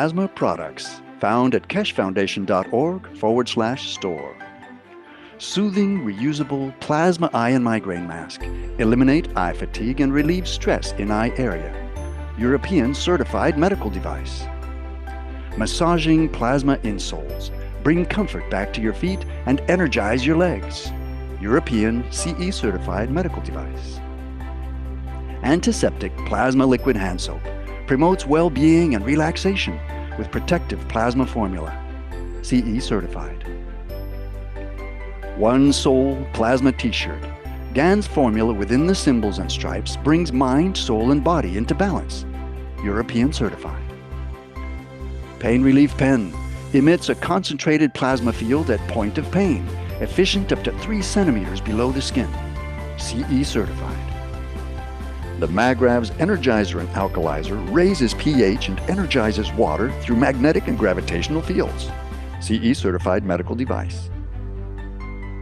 plasma products found at keshefoundation.org/store. Soothing, reusable plasma eye and migraine mask. Eliminate eye fatigue and relieve stress in eye area. European certified medical device. Massaging plasma insoles. Bring comfort back to your feet and energize your legs. European CE certified medical device. Antiseptic plasma liquid hand soap. Promotes well-being and relaxation with protective plasma formula. CE certified. One Soul Plasma T-shirt. GAN's formula within the symbols and stripes brings mind, soul, and body into balance. European certified. Pain Relief Pen. Emits a concentrated plasma field at point of pain, efficient up to 3 centimeters below the skin. CE certified. The Magrav's Energizer and Alkalizer raises pH and energizes water through magnetic and gravitational fields. CE certified medical device.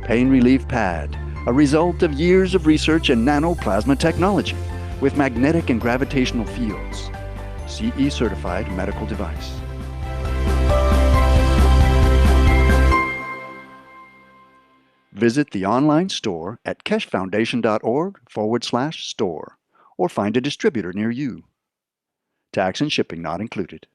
Pain Relief Pad, a result of years of research in nanoplasma technology with magnetic and gravitational fields. CE certified medical device. Visit the online store at keshefoundation.org/store or find a distributor near you. Tax and shipping not included.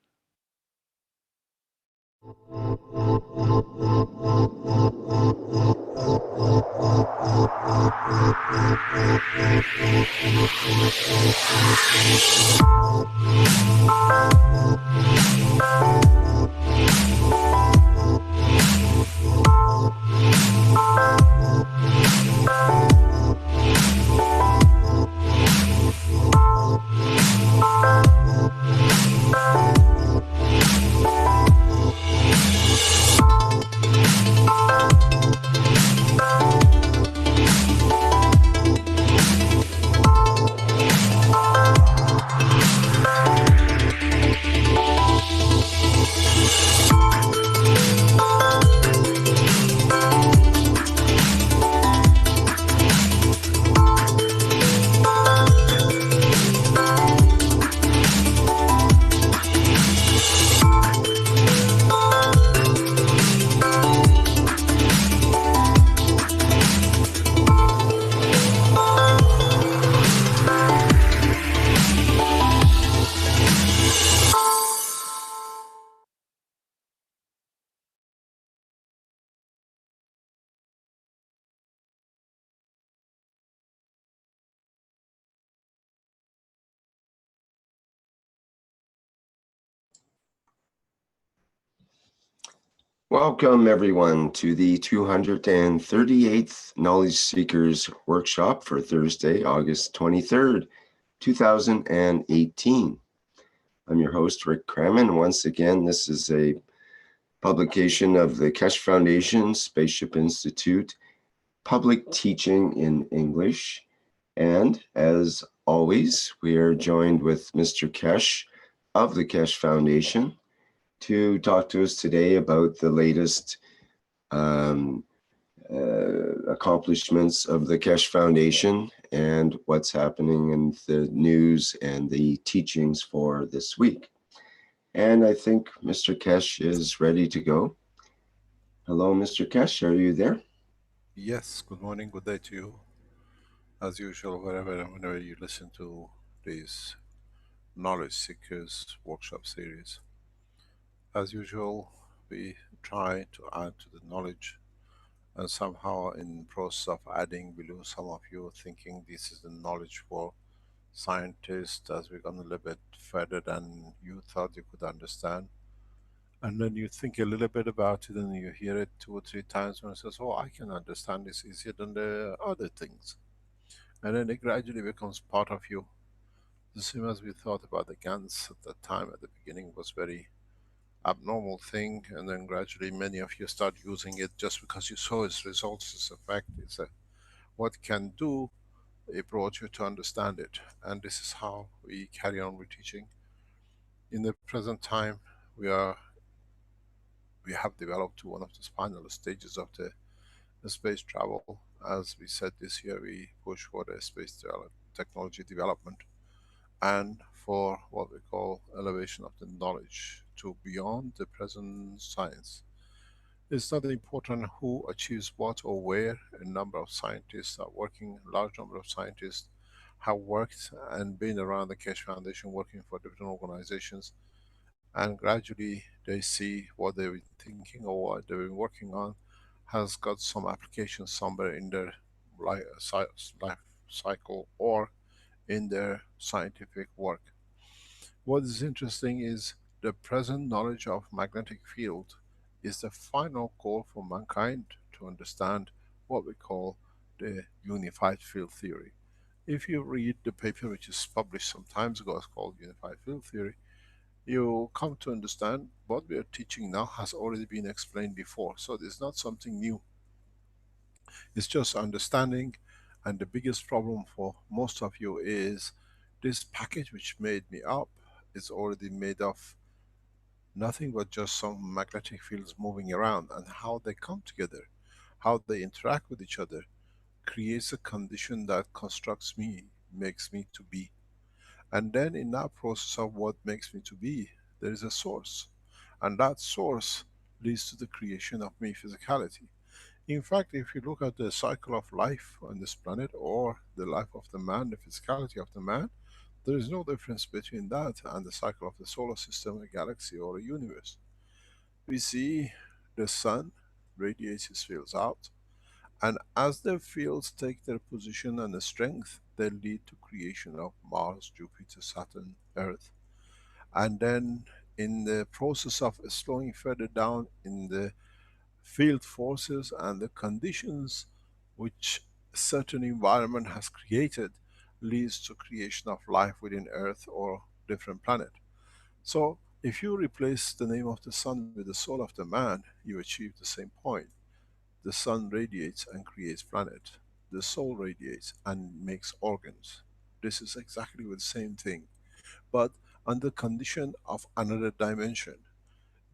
Welcome everyone to the 238th Knowledge Seekers Workshop for Thursday, August 23rd, 2018. I'm your host, Rick Cramen. Once again, this is a publication of the Keshe Foundation Spaceship Institute, Public Teaching in English. And as always, we are joined with Mr. Keshe of the Keshe Foundation to talk to us today about the latest accomplishments of the Keshe Foundation and what's happening in the news and the teachings for this week. And I think Mr. Keshe is ready to go. Hello, Mr. Keshe, are you there? Yes, good morning, good day to you. As usual, wherever and whenever you listen to these Knowledge Seekers workshop series. As usual, we try to add to the knowledge, and somehow in process of adding, we lose some of you thinking this is the knowledge for scientists, as we're gone a little bit further than you thought you could understand. And then you think a little bit about it and you hear it 2 or 3 times and it says, oh, I can understand this easier than the other things. And then it gradually becomes part of you. The same as we thought about the GANs at that time, at the beginning was very abnormal thing, and then gradually many of you start using it just because you saw its results, its effect, what it can do. It brought you to understand it, and this is how we carry on with teaching. In the present time, we have developed to one of the final stages of the space travel. As we said, this year we push for the space technology development and for what we call elevation of the knowledge to beyond the present science. It's not important who achieves what or where. A number of scientists are working, a large number of scientists have worked and been around the Keshe Foundation working for different organizations, and gradually they see what they've been thinking or what they've been working on has got some application somewhere in their life cycle or in their scientific work. What is interesting is the present knowledge of magnetic field is the final goal for mankind to understand what we call the unified field theory. If you read the paper which is published some times ago, it's called Unified Field Theory, you come to understand what we are teaching now has already been explained before. So it's not something new. It's just understanding. And the biggest problem for most of you is this package which made me up is already made of nothing but just some magnetic fields moving around, and how they come together, how they interact with each other, creates a condition that constructs me, makes me to be. And then in that process of what makes me to be, there is a source. And that source leads to the creation of me physicality. In fact, if you look at the cycle of life on this planet, or the life of the man, the physicality of the man, there is no difference between that and the cycle of the solar system, a galaxy, or a universe. We see the sun radiates its fields out, and as the fields take their position and the strength, they lead to creation of Mars, Jupiter, Saturn, Earth. And then in the process of slowing further down in the field forces and the conditions which a certain environment has created, leads to creation of life within Earth or different planet. So if you replace the name of the sun with the soul of the man, you achieve the same point. The sun radiates and creates planet. The soul radiates and makes organs. This is exactly the same thing, but under condition of another dimension.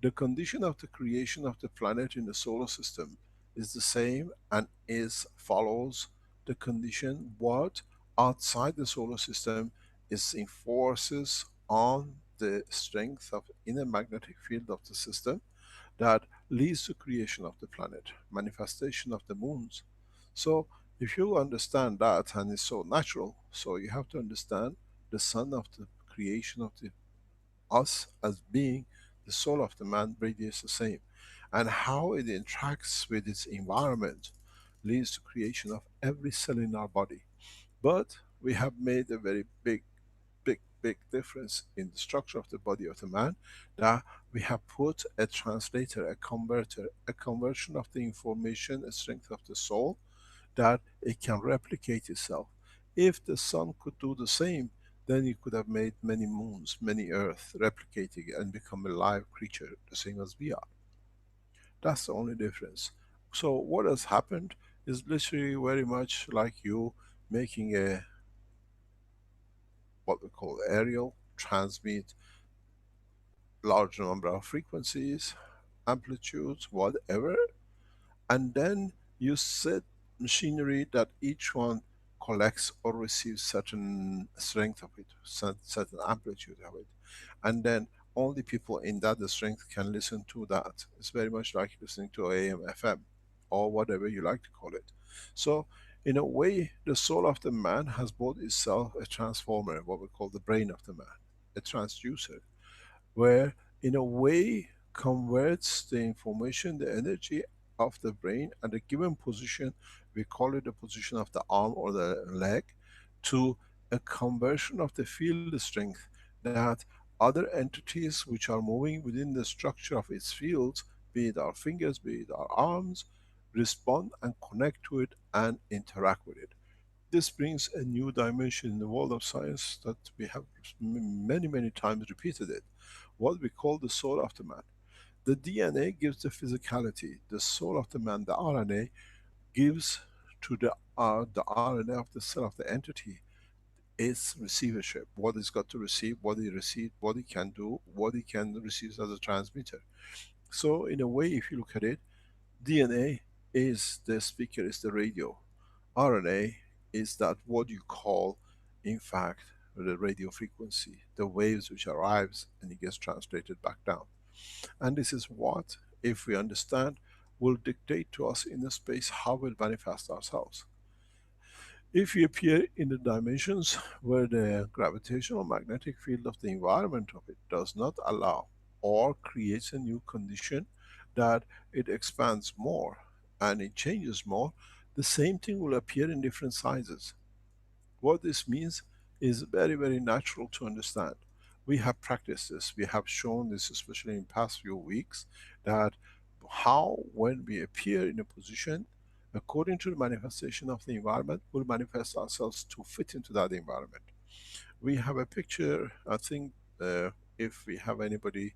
The condition of the creation of the planet in the solar system is the same and is follows the condition what outside the solar system is enforces on the strength of inner magnetic field of the system that leads to creation of the planet, manifestation of the moons. So if you understand that, and it's so natural, so you have to understand the sun of the creation of the us as being the soul of the man radiates the same, and how it interacts with its environment leads to creation of every cell in our body. But we have made a very big difference in the structure of the body of the man, that we have put a translator, a converter, a conversion of the information, a strength of the soul, that it can replicate itself. If the sun could do the same, then you could have made many moons, many earth, replicating and become a live creature, the same as we are. That's the only difference. So what has happened is literally very much like you making a, what we call aerial, transmit large number of frequencies, amplitudes, whatever, and then you set machinery that each one collects or receives certain strength of it, certain amplitude of it, and then only people in that strength can listen to that. It's very much like listening to AM, FM, or whatever you like to call it. So in a way, the soul of the man has bought itself a transformer, what we call the brain of the man, a transducer, where in a way converts the information, the energy of the brain at a given position, we call it the position of the arm or the leg, to a conversion of the field strength, that other entities which are moving within the structure of its fields, be it our fingers, be it our arms, respond and connect to it and interact with it. This brings a new dimension in the world of science that we have many times repeated it. What we call the soul of the man. The DNA gives the physicality. The soul of the man, the RNA, gives to the RNA of the cell of the entity its receivership. What it's got to receive, what it receives, what it can do, what it can receive as a transmitter. So in a way, if you look at it, DNA is the speaker, is the radio. RNA is that what you call, in fact, the radio frequency, the waves which arrives and it gets translated back down. And this is what, if we understand, will dictate to us in the space how we'll manifest ourselves. If we appear in the dimensions where the gravitational magnetic field of the environment of it does not allow or creates a new condition that it expands more and it changes more, the same thing will appear in different sizes. What this means is very, very natural to understand. We have practiced this, we have shown this, especially in past few weeks, that how when we appear in a position, according to the manifestation of the environment, we'll manifest ourselves to fit into that environment. We have a picture, I think, if we have anybody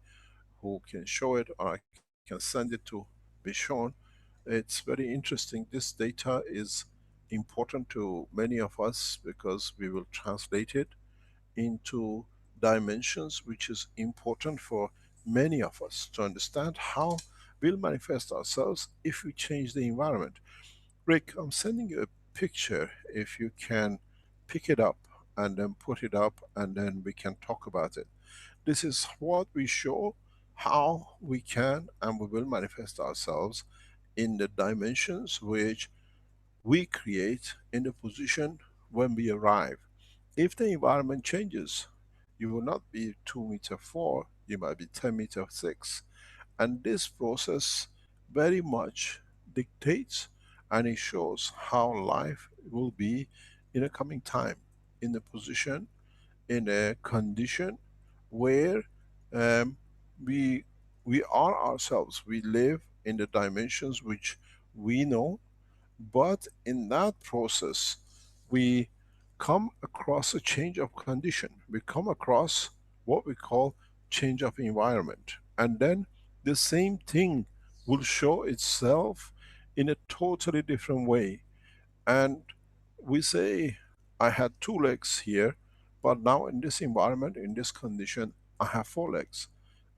who can show it, or I can send it to be shown. It's very interesting. This data is important to many of us because we will translate it into dimensions which is important for many of us to understand how we'll manifest ourselves if we change the environment. Rick, I'm sending you a picture. If you can pick it up and then put it up, and then we can talk about it. This is what we show how we can and we will manifest ourselves in the dimensions which we create in the position when we arrive. If the environment changes, you will not be 2 meter 4, you might be 10 meter 6. And this process very much dictates and it shows how life will be in a coming time, in a position, in a condition where um, we we are ourselves. We live in the dimensions which we know, but in that process, we come across a change of condition. We come across what we call change of environment. And then the same thing will show itself in a totally different way. And we say, I had 2 legs here, but now in this environment, in this condition, I have 4 legs.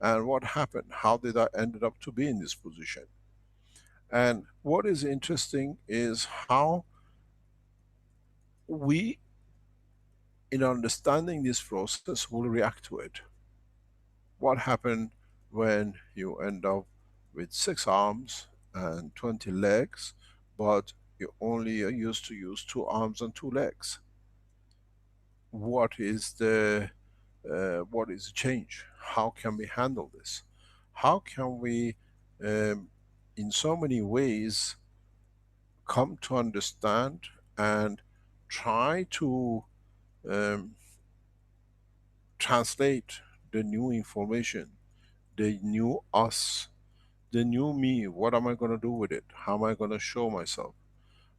And what happened? How did I ended up to be in this position? And what is interesting is how we, in understanding this process, will react to it. What happened when you end up with 6 arms and 20 legs, but you only are used to use 2 arms and 2 legs? What is the change? How can we handle this? How can we, in so many ways, come to understand and try to um, translate the new information, the new us, the new me? What am I going to do with it? How am I going to show myself?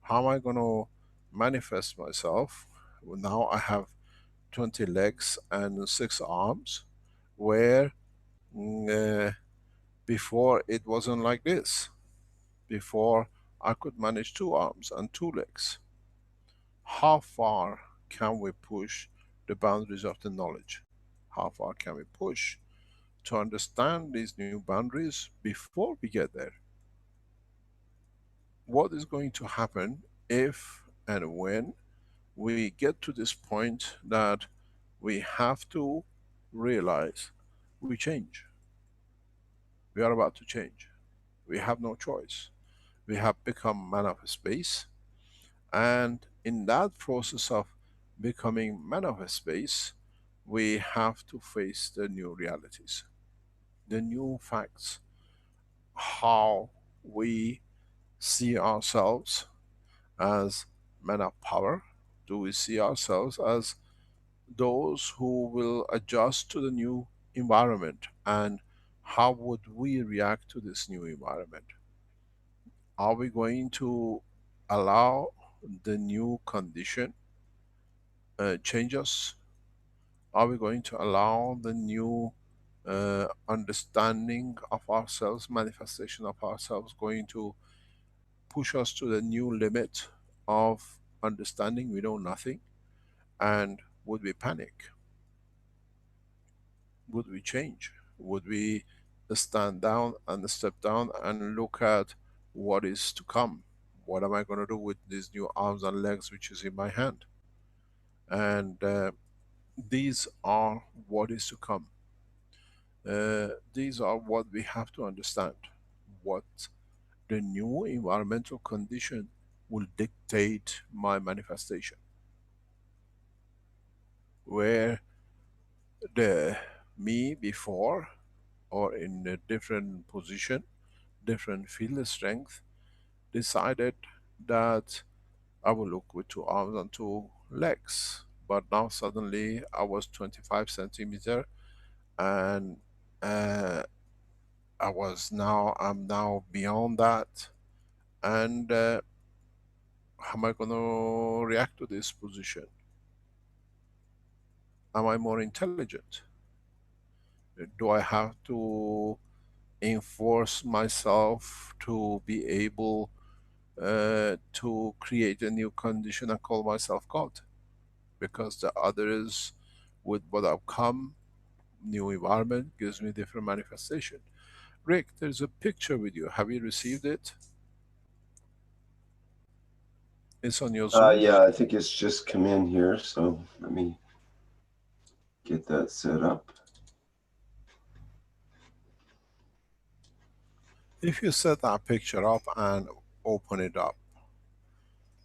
How am I going to manifest myself? Well, now I have 20 legs and 6 arms, where before it wasn't like this. Before I could manage 2 arms and 2 legs. How far can we push the boundaries of the knowledge? How far can we push to understand these new boundaries before we get there? What is going to happen if and when we get to this point that we have to realize we change? We are about to change. We have no choice. We have become man of space, and in that process of becoming man of space, we have to face the new realities, the new facts, how we see ourselves as men of power. Do we see ourselves as those who will adjust to the new environment, and how would we react to this new environment? Are we going to allow the new condition change us? Are we going to allow the new understanding of ourselves, manifestation of ourselves, going to push us to the new limit of understanding? We know nothing. And would we panic? Would we change? Would we stand down and step down and look at what is to come? What am I going to do with these new arms and legs which is in my hand? And these are what is to come. These are what we have to understand. What the new environmental condition will dictate my manifestation. Where the me before, or in a different position, different field strength, decided that I will look with 2 arms and 2 legs. But now suddenly I was 25 centimeter, and uh, I'm now beyond that. And how am I going to react to this position? Am I more intelligent? Do I have to enforce myself to be able to create a new condition and call myself God? Because the others, with what I've come, new environment gives me different manifestation. Rick, there's a picture with you. Have you received it? It's on your Zoom. Yeah, I think it's just come in here, so let me get that set up. If you set that picture up and open it up,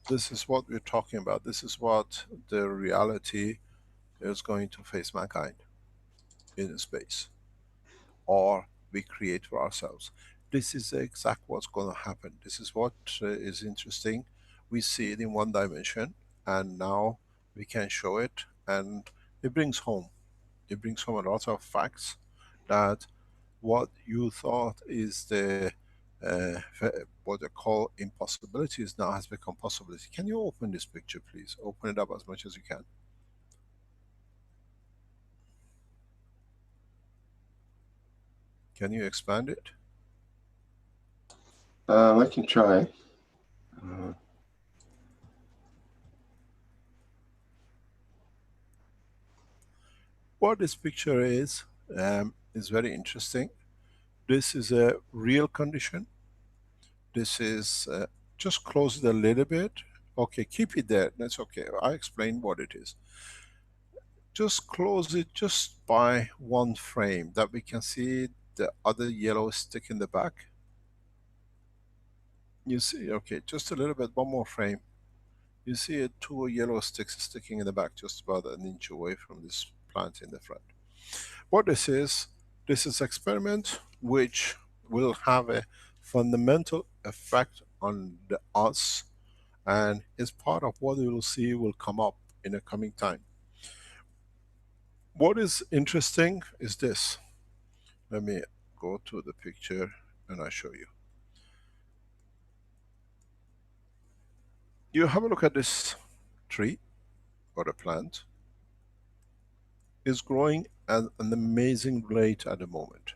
this is what we're talking about. This is what the reality is going to face mankind in space, or we create for ourselves. This is exact what's going to happen. This is what is interesting. We see it in one dimension, and now we can show it, and it brings home. It brings home a lot of facts that what you thought is the what they call impossibilities now has become possibility. Can you open this picture, please? Open it up as much as you can. Can you expand it? I can try. What this picture is very interesting. This is a real condition. This is, just close it a little bit. Okay, keep it there. That's okay. I explain what it is. Just close it just by one frame that we can see the other yellow stick in the back. You see, okay, just a little bit, one more frame. You see two yellow sticks sticking in the back, just about an inch away from this plant in the front. What this is experiment which will have a fundamental effect on the us, and is part of what we will see will come up in the coming time. What is interesting is this. Let me go to the picture and I show you. You have a look at this tree or a plant. Is growing at an amazing rate at the moment.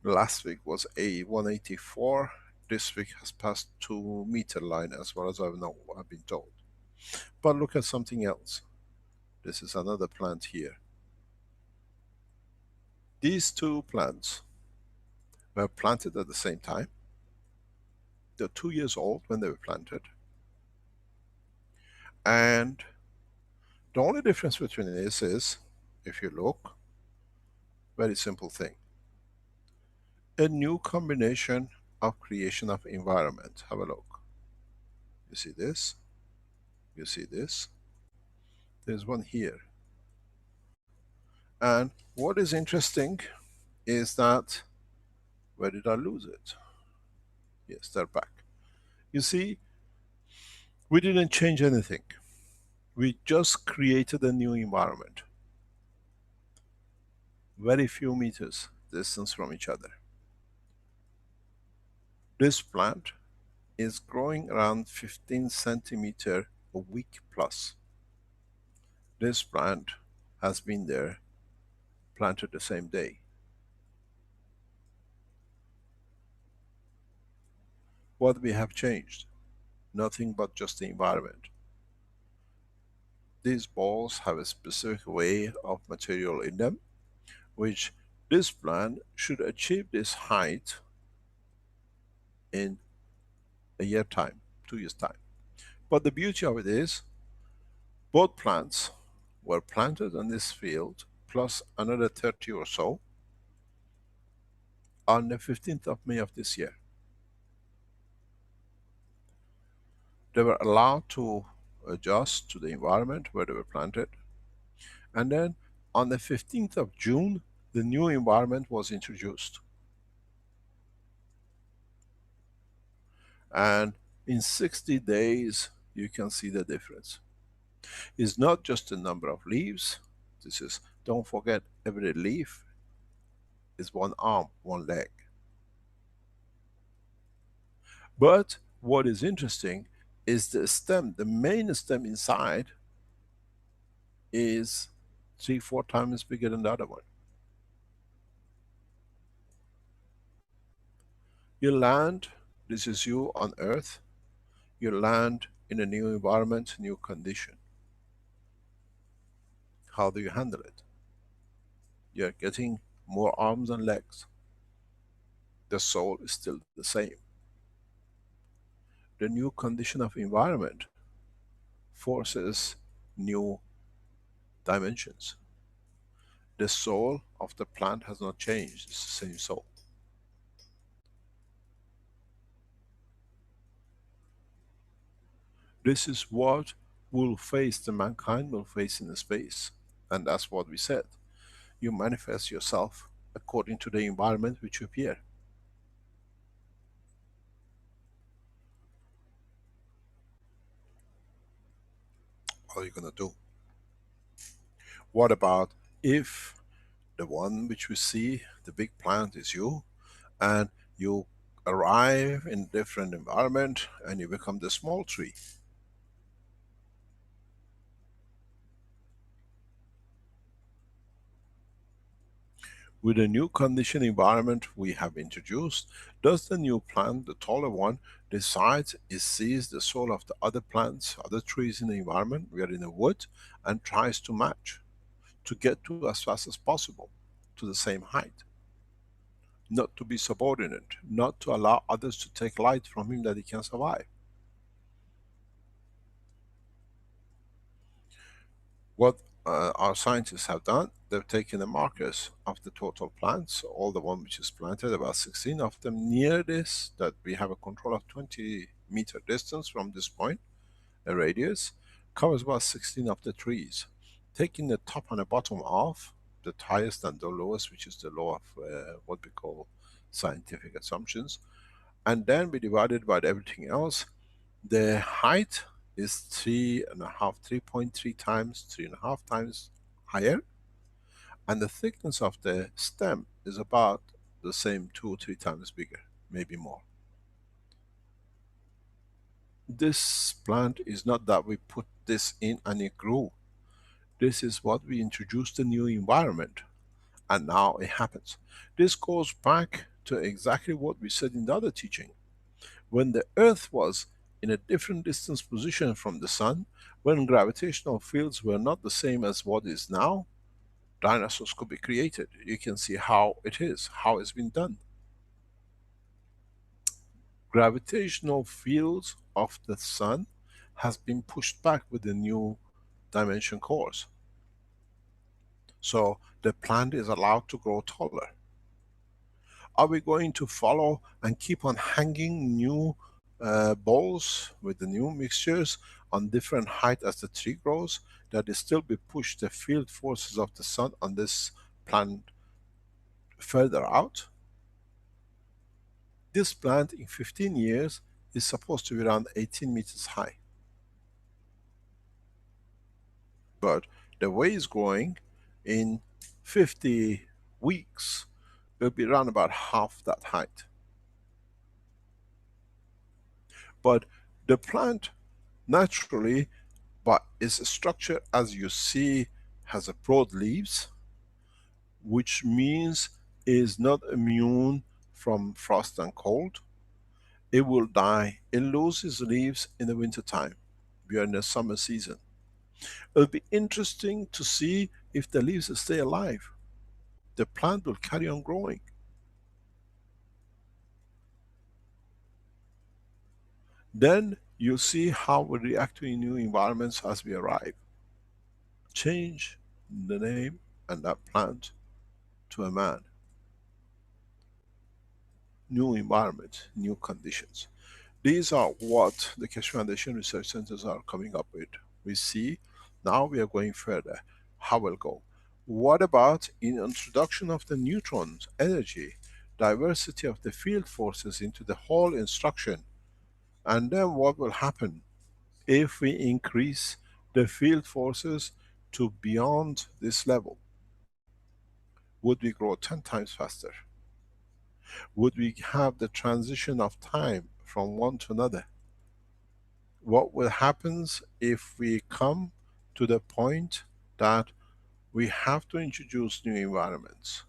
Last week was a 184. This week has passed 2 meter line as far as I've been told. But look at something else. This is another plant here. These two plants were planted at the same time. They're 2 years old when they were planted. And the only difference between this is, if you look, very simple thing. A new combination of creation of environment. Have a look. You see this? You see this? There's one here. And what is interesting is that, where did I lose it? Yes, they're back. You see, we didn't change anything. We just created a new environment. Very few meters distance from each other. This plant is growing around 15 centimeter a week plus. This plant has been there, planted the same day. What we have changed? Nothing but just the environment. These balls have a specific way of material in them, which this plant should achieve this height in a year time, 2 years time. But the beauty of it is, both plants were planted on this field plus another 30 or so, on the 15th of May of this year, they were allowed to adjust to the environment where they were planted. And then on the 15th of June, the new environment was introduced. And in 60 days, you can see the difference. It's not just the number of leaves. This is, don't forget, every leaf is one arm, one leg. But what is interesting is the stem, the main stem inside is 3-4 times bigger than the other one. You land, this is you on Earth, you land in a new environment, new condition. How do you handle it? You're getting more arms and legs. The soul is still the same. The new condition of environment forces new dimensions. The soul of the plant has not changed, it's the same soul. This is what will face, the mankind will face in the space. And that's what we said. You manifest yourself according to the environment which you appear. What are you going to do? What about if the one which we see, the big plant, is you, and you arrive in a different environment and you become the small tree? With the new condition environment we have introduced, does the new plant, the taller one, decides it sees the soul of the other plants, other trees in the environment, we are in a wood, and tries to match, to get to as fast as possible, to the same height. Not to be subordinate, not to allow others to take light from him that he can survive. What our scientists have done, they've taken the markers of the total plants, all the one which is planted, about 16 of them near this, that we have a control of 20-meter distance from this point, a radius, covers about 16 of the trees. Taking the top and the bottom off, the highest and the lowest, which is the law of what we call scientific assumptions, and then we divided by everything else. The height is 3.3 times, 3.5 times higher, and the thickness of the stem is about the same, 2 or 3 times bigger, maybe more. This plant is not that we put this in and it grew. This is what we introduced, a new environment, and now it happens. This goes back to exactly what we said in the other teaching. When the Earth was in a different distance position from the Sun, when gravitational fields were not the same as what is now, dinosaurs could be created. You can see how it is, how it's been done. Gravitational fields of the Sun has been pushed back with the new dimension cores. So the plant is allowed to grow taller. Are we going to follow and keep on hanging new balls with the new mixtures on different height as the tree grows, that it still be pushed the field forces of the Sun on this plant further out? This plant in 15 years is supposed to be around 18 meters high. But the way it's growing, in 50 weeks, will be around about half that height. But the plant naturally, but its structure, as you see, has a broad leaves, which means is not immune from frost and cold. It will die. It loses leaves in the winter time. We are in the summer season. It'll be interesting to see if the leaves stay alive. The plant will carry on growing. Then you'll see how we react to new environments as we arrive. Change the name and that plant to a man. New environment, new conditions. These are what the Keshe Foundation research centers are coming up with. We see now we are going further. How will go? What about in introduction of the neutrons, energy, diversity of the field forces into the whole instruction? And then what will happen if we increase the field forces to beyond this level? Would we grow 10 times faster? Would we have the transition of time from one to another? What will happen if we come to the point that we have to introduce new environments?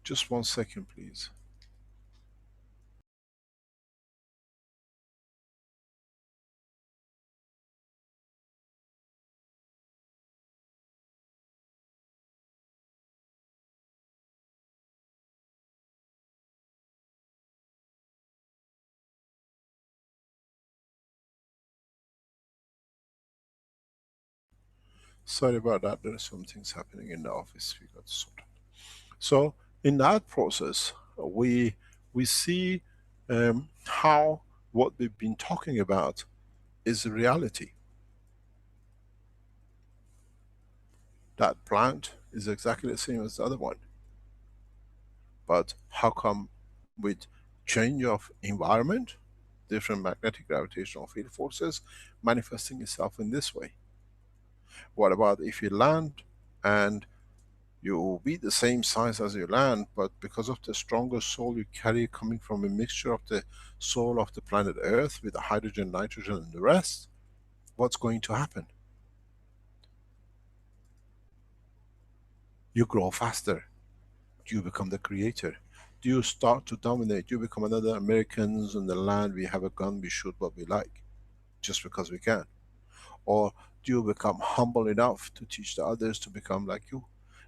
Just 1 second, please. Sorry about that, there are some things happening in the office we got to sort out. So in that process, we see how what we've been talking about is a reality. That plant is exactly the same as the other one. But how come with change of environment, different magnetic gravitational field forces manifesting itself in this way? What about if you land and you be the same size as your land, but because of the stronger soul you carry coming from a mixture of the soul of the planet Earth with the hydrogen, nitrogen and the rest, what's going to happen? You grow faster. You become the creator. Do you start to dominate? You become another Americans on the land, we have a gun, we shoot what we like, just because we can. Or do you become humble enough to teach the others to become like you?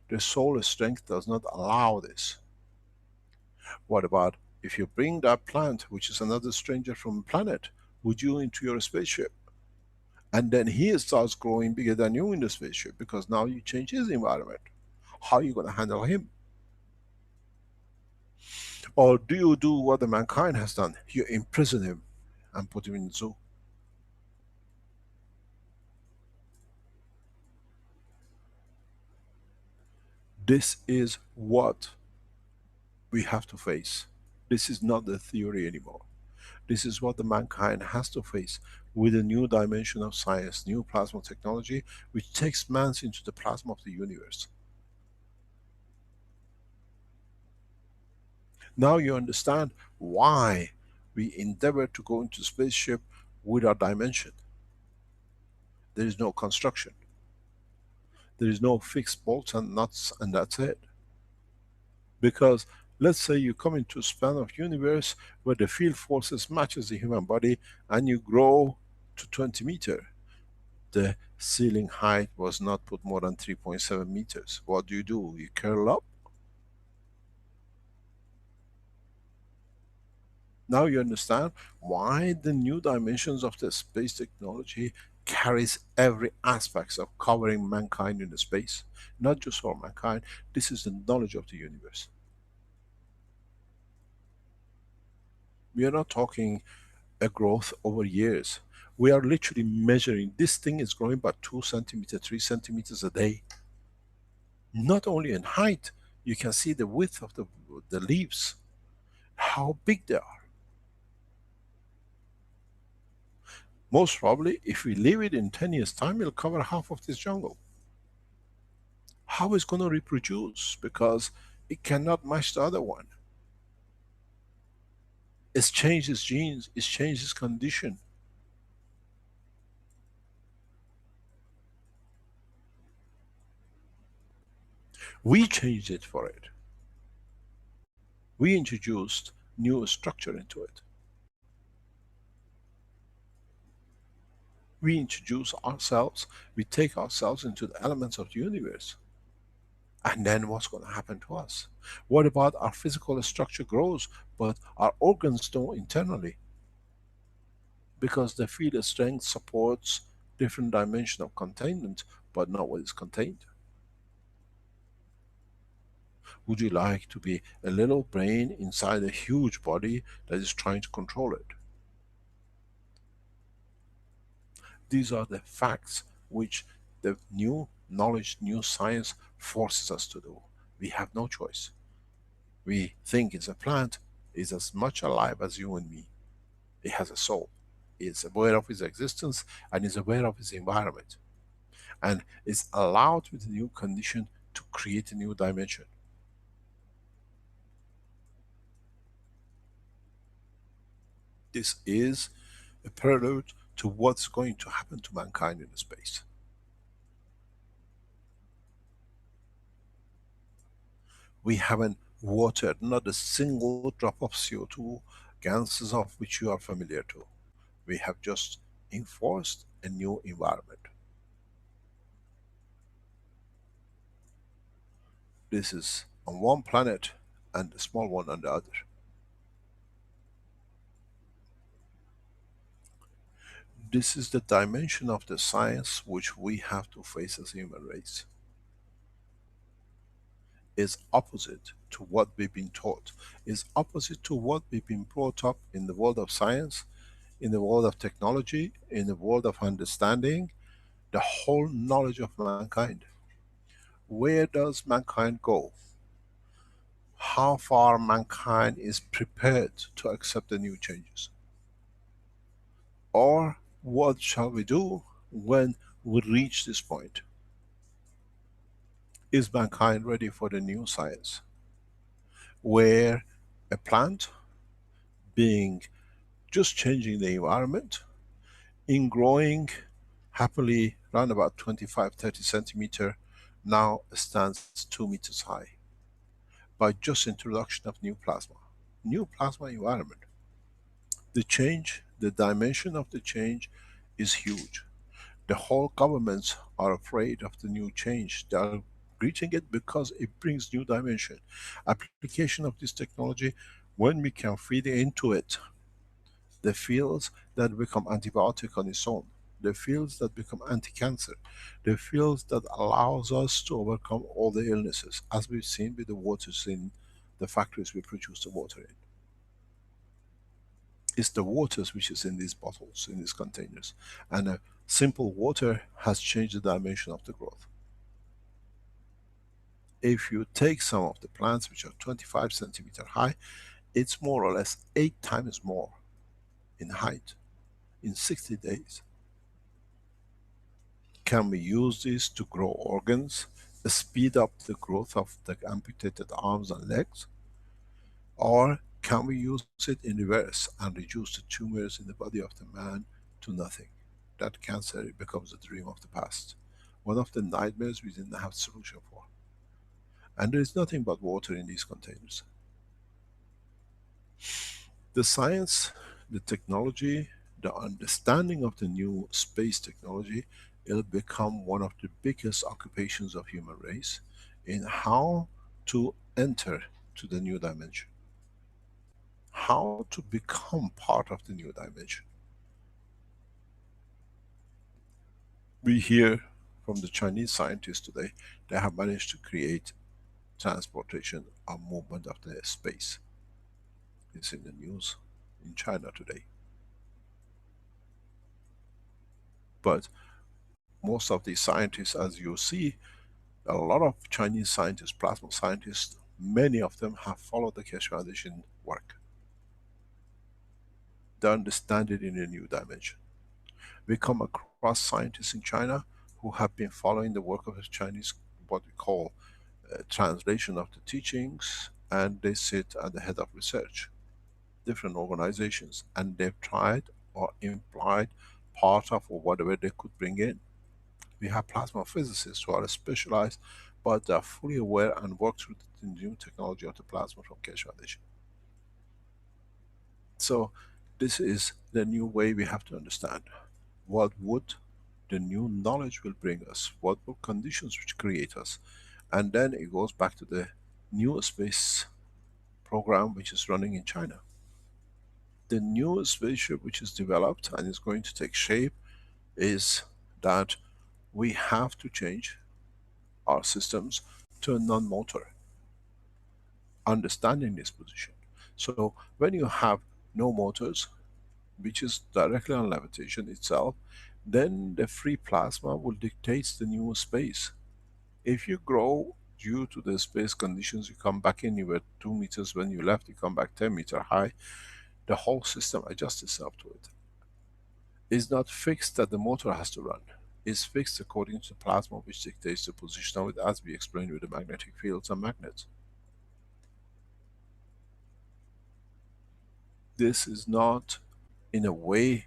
The soul strength does not allow this. What about if you bring that plant, which is another stranger from the planet, with you into your spaceship? And then he starts growing bigger than you in the spaceship because now you change his environment. How are you going to handle him? Or do you do what the mankind has done? You imprison him and put him in the zoo. This is what we have to face. This is not the theory anymore. This is what the mankind has to face with a new dimension of science, new plasma technology, which takes man into the plasma of the universe. Now you understand why we endeavor to go into spaceship with our dimension. There is no construction. There is no fixed bolts and nuts and that's it. Because let's say you come into a span of universe where the field forces matches the human body and you grow to 20 meters. The ceiling height was not put more than 3.7 meters. What do? You curl up. Now you understand why the new dimensions of the space technology carries every aspects of covering mankind in the space. Not just for mankind, this is the knowledge of the universe. We are not talking a growth over years. We are literally measuring, this thing is growing by 2 centimeters, 3 centimeters a day. Not only in height, you can see the width of the leaves, how big they are. Most probably, if we leave it in 10 years time, it'll cover half of this jungle. How is it going to reproduce? Because it cannot match the other one. It's changed its genes, it's changed its condition. We changed it for it. We introduced new structure into it. We introduce ourselves, we take ourselves into the elements of the universe. And then what's going to happen to us? What about our physical structure grows, but our organs don't internally? Because the field strength supports different dimension of containment, but not what is contained. Would you like to be a little brain inside a huge body that is trying to control it? These are the facts which the new knowledge, new science forces us to do. We have no choice. We think it's a plant, is as much alive as you and me. It has a soul. It's aware of its existence and is aware of its environment. And is allowed with the new condition to create a new dimension. This is a prelude to what's going to happen to mankind in space. We haven't watered not a single drop of CO2, gases of which you are familiar to. We have just enforced a new environment. This is on one planet and a small one on the other. This is the dimension of the science which we have to face as human race. Is opposite to what we've been taught, is opposite to what we've been brought up in the world of science, in the world of technology, in the world of understanding, the whole knowledge of mankind. Where does mankind go? How far mankind is prepared to accept the new changes? Or what shall we do when we reach this point? Is mankind ready for the new science? Where a plant being just changing the environment, in growing happily around about 25-30 centimeter, now stands 2 meters high by just introduction of new plasma. New plasma environment. The change, the dimension of the change is huge. The whole governments are afraid of the new change. They are greeting it because it brings new dimension. Application of this technology, when we can feed into it the fields that become antibiotic on its own, the fields that become anti-cancer, the fields that allows us to overcome all the illnesses, as we've seen with the waters in the factories we produce the water in. It's the waters which is in these bottles, in these containers. And a simple water has changed the dimension of the growth. If you take some of the plants which are 25 centimeter high, it's more or less 8 times more in height in 60 days. Can we use this to grow organs, speed up the growth of the amputated arms and legs? Or can we use it in reverse and reduce the tumors in the body of the man to nothing? That cancer becomes a dream of the past. One of the nightmares we didn't have solution for. And there is nothing but water in these containers. The science, the technology, the understanding of the new space technology, it'll become one of the biggest occupations of human race in how to enter to the new dimension. How to become part of the new dimension. We hear from the Chinese scientists today, they have managed to create transportation or movement of the space. It's in the news in China today. But most of these scientists, as you see, a lot of Chinese scientists, plasma scientists, many of them have followed the Keshe Foundation work. They understand it in a new dimension. We come across scientists in China who have been following the work of the Chinese, what we call translation of the teachings, and they sit at the head of research, different organizations, and they've tried or implied part of or whatever they could bring in. We have plasma physicists who are specialized, but they are fully aware and work through the new technology of the plasma from Keshe Foundation. So this is the new way we have to understand. What would the new knowledge will bring us? What will conditions which create us? And then it goes back to the new space program which is running in China. The new spaceship which is developed and is going to take shape is that we have to change our systems to a non-motor. understanding this position. So when you have no motors, which is directly on levitation itself, then the free plasma will dictate the new space. If you grow due to the space conditions, you come back in, you were 2 meters when you left, you come back 10-meter high, the whole system adjusts itself to it. It's not fixed that the motor has to run. It's fixed according to the plasma, which dictates the position of it, as we explained with the magnetic fields and magnets. This is not in a way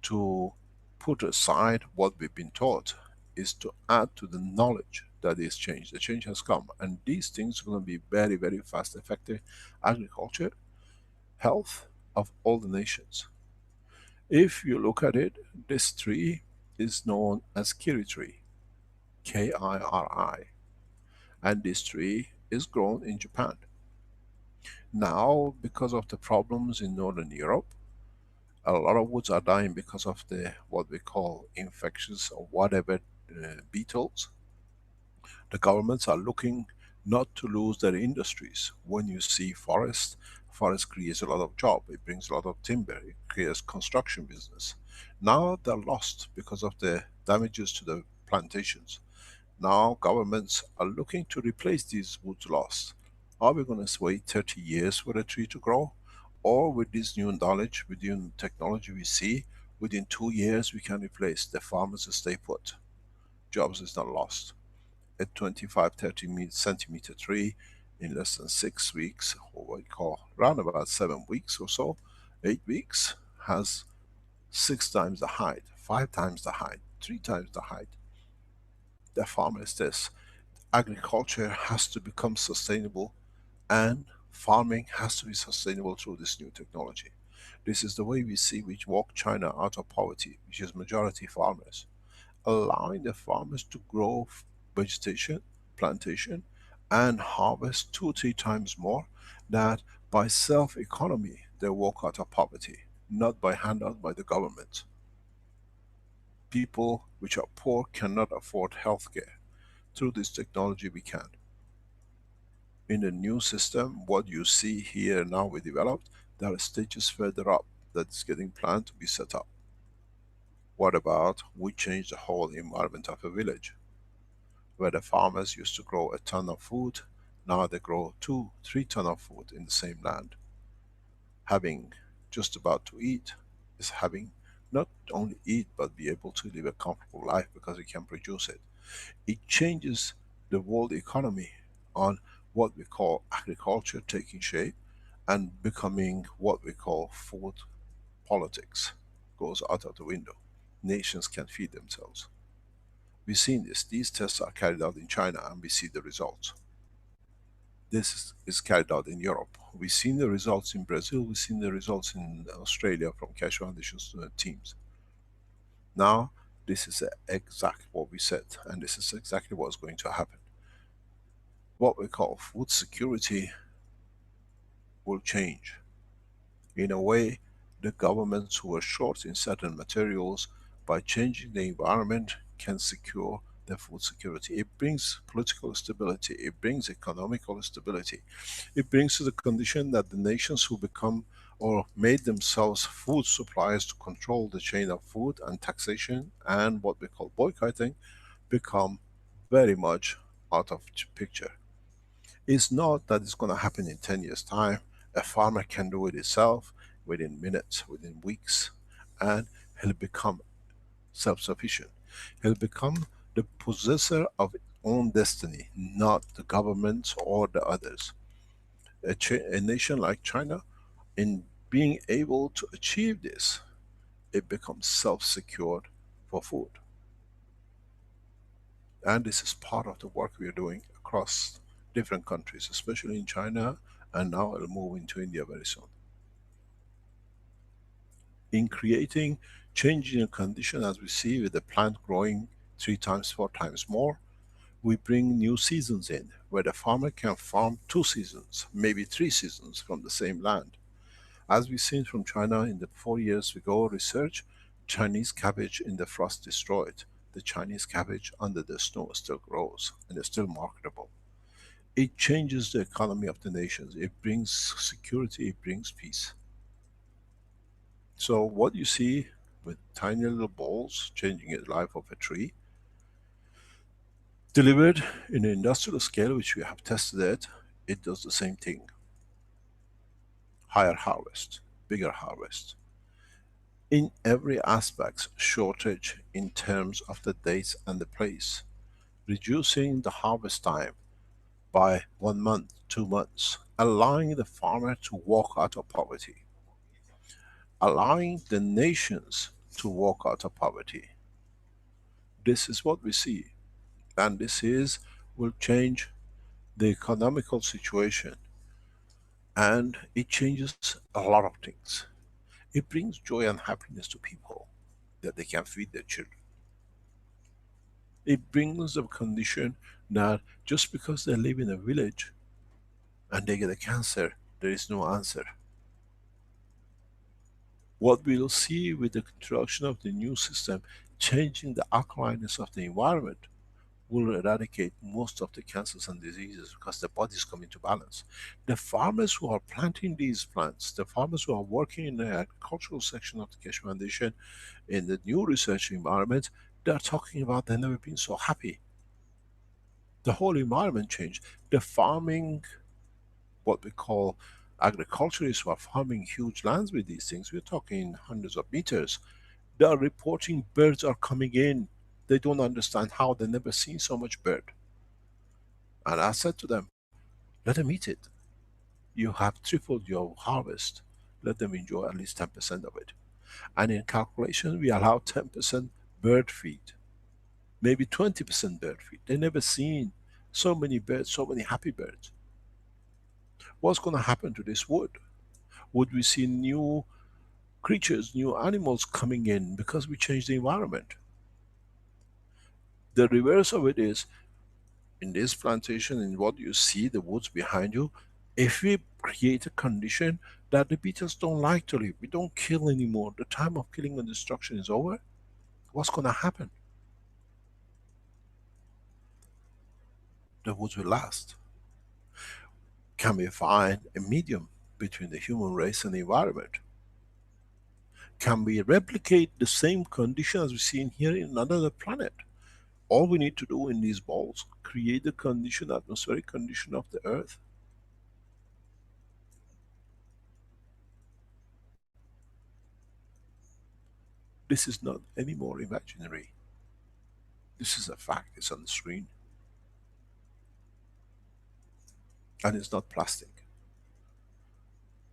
to put aside what we've been taught, is to add to the knowledge that is changed. The change has come, and these things are going to be very, very fast effective. Agriculture, health of all the nations. If you look at it, this tree is known as Kiri tree, Kiri, and this tree is grown in Japan. Now, because of the problems in Northern Europe, a lot of woods are dying because of the what we call infections or whatever beetles. The governments are looking not to lose their industries. When you see forest, forest creates a lot of job, it brings a lot of timber, it creates construction business. Now they're lost because of the damages to the plantations. Now governments are looking to replace these woods lost. Are we going to wait 30 years for a tree to grow? Or with this new knowledge, with new technology we see, within 2 years we can replace. The farmers stay put. Jobs is not lost. A 25, 30 centimeter tree in less than 6 weeks, or what we call around about 7 weeks or so, 8 weeks, has 6 times the height, 5 times the height, 3 times the height. The farmer is this. Agriculture has to become sustainable, and farming has to be sustainable through this new technology. This is the way we see which walk China out of poverty, which is majority farmers. Allowing the farmers to grow vegetation, plantation, and harvest 2-3 times more, that by self-economy they walk out of poverty, not by handout by the government. People which are poor cannot afford healthcare. Through this technology we can. In the new system, what you see here now we developed, there are stages further up that's getting planned to be set up. What about we change the whole environment of a village? Where the farmers used to grow a ton of food, now they grow 2-3 ton of food in the same land. Having just about to eat is having not only eat but be able to live a comfortable life because we can produce it. It changes the world economy on what we call agriculture taking shape and becoming what we call food politics. Goes out of the window. Nations can feed themselves. We've seen this. These tests are carried out in China and we see the results. This is carried out in Europe. We've seen the results in Brazil, we've seen the results in Australia from Keshe Foundation teams. Now, this is exactly what we said, and this is exactly what's going to happen. What we call food security will change. In a way, the governments who are short in certain materials, by changing the environment, can secure their food security. It brings political stability, it brings economical stability. It brings to the condition that the nations who become or made themselves food suppliers to control the chain of food and taxation and what we call boycotting, become very much out of picture. It's not that it's going to happen in 10 years time. A farmer can do it himself within minutes, within weeks, and he'll become self-sufficient. He'll become the possessor of his own destiny, not the government or the others. A nation like China, in being able to achieve this, it becomes self-secured for food. And this is part of the work we are doing across different countries, especially in China, and now it'll move into India very soon. In creating, changing a condition as we see with the plant growing 3 times, 4 times more, we bring new seasons in, where the farmer can farm 2 seasons, maybe 3 seasons from the same land. As we've seen from China in the 4 years ago research, Chinese cabbage in the frost destroyed. The Chinese cabbage under the snow still grows and is still marketable. It changes the economy of the nations. It brings security, it brings peace. So what you see with tiny little balls changing the life of a tree, delivered in an industrial scale, which we have tested it does the same thing. Higher harvest, bigger harvest. In every aspect, shortage in terms of the dates and the place. Reducing the harvest time by 1 month, 2 months, allowing the farmer to walk out of poverty, allowing the nations to walk out of poverty. This is what we see, and this is will change the economical situation, and it changes a lot of things. It brings joy and happiness to people that they can feed their children. It brings a condition that just because they live in a village and they get a cancer, there is no answer. What we'll see with the introduction of the new system, changing the alkalinness of the environment, will eradicate most of the cancers and diseases because the bodies come into balance. The farmers who are planting these plants, the farmers who are working in the agricultural section of the Keshe Foundation in the new research environment, they are talking about they've never been so happy. The whole environment changed. The farming, what we call agriculturists who are farming huge lands with these things, we're talking hundreds of meters, they are reporting birds are coming in. They don't understand how, they've never seen so much bird. And I said to them, let them eat it. You have tripled your harvest. Let them enjoy at least 10% of it. And in calculation, we allow 10% bird feed, maybe 20% bird feed. They never seen so many birds, so many happy birds. What's going to happen to this wood? Would we see new creatures, new animals coming in because we change the environment? The reverse of it is, in this plantation, in what you see, the woods behind you, if we create a condition that the beetles don't like to live, we don't kill anymore, the time of killing and destruction is over, what's going to happen? The woods will last. Can we find a medium between the human race and the environment? Can we replicate the same condition as we see in here in another planet? All we need to do in these balls, create the condition, atmospheric condition of the earth. This is not anymore imaginary. This is a fact, it's on the screen. And it's not plastic.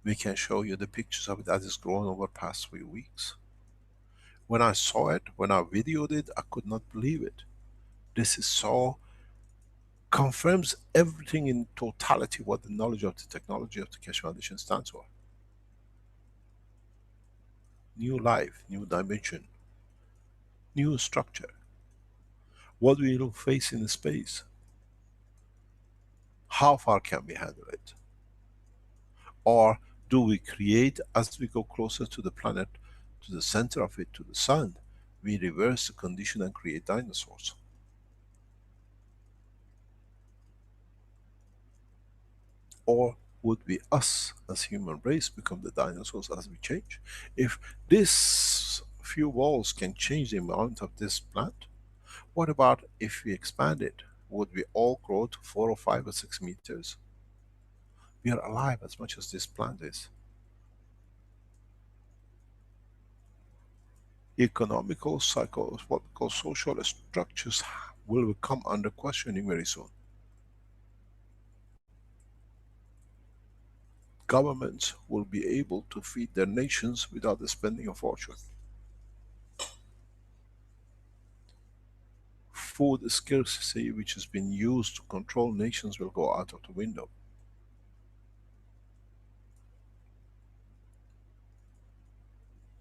We can show you the pictures of it as it's grown over the past 3 weeks. When I saw it, when I videoed it, I could not believe it. This is so, confirms everything in totality what the knowledge of the technology of the Keshe Foundation stands for. New life, new dimension, new structure. What we will face in space. How far can we handle it? Or do we create, as we go closer to the planet, to the center of it, to the sun, we reverse the condition and create dinosaurs? Or would we, us as human race, become the dinosaurs as we change? If this few walls can change the amount of this plant, what about if we expand it? Would we all grow to 4 or 5 or 6 meters? We are alive as much as this plant is. Economical, what we call social structures will come under questioning very soon. Governments will be able to feed their nations without spending a fortune. Food scarcity, which has been used to control nations, will go out of the window.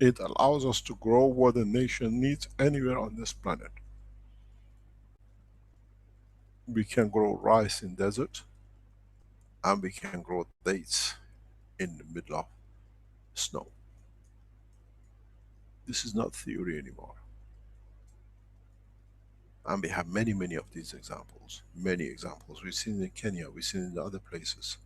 It allows us to grow what a nation needs anywhere on this planet. We can grow rice in desert, and we can grow dates in the middle of snow. This is not theory anymore. And we have many, many of these examples. Many examples. We've seen it in Kenya, we've seen it in other places.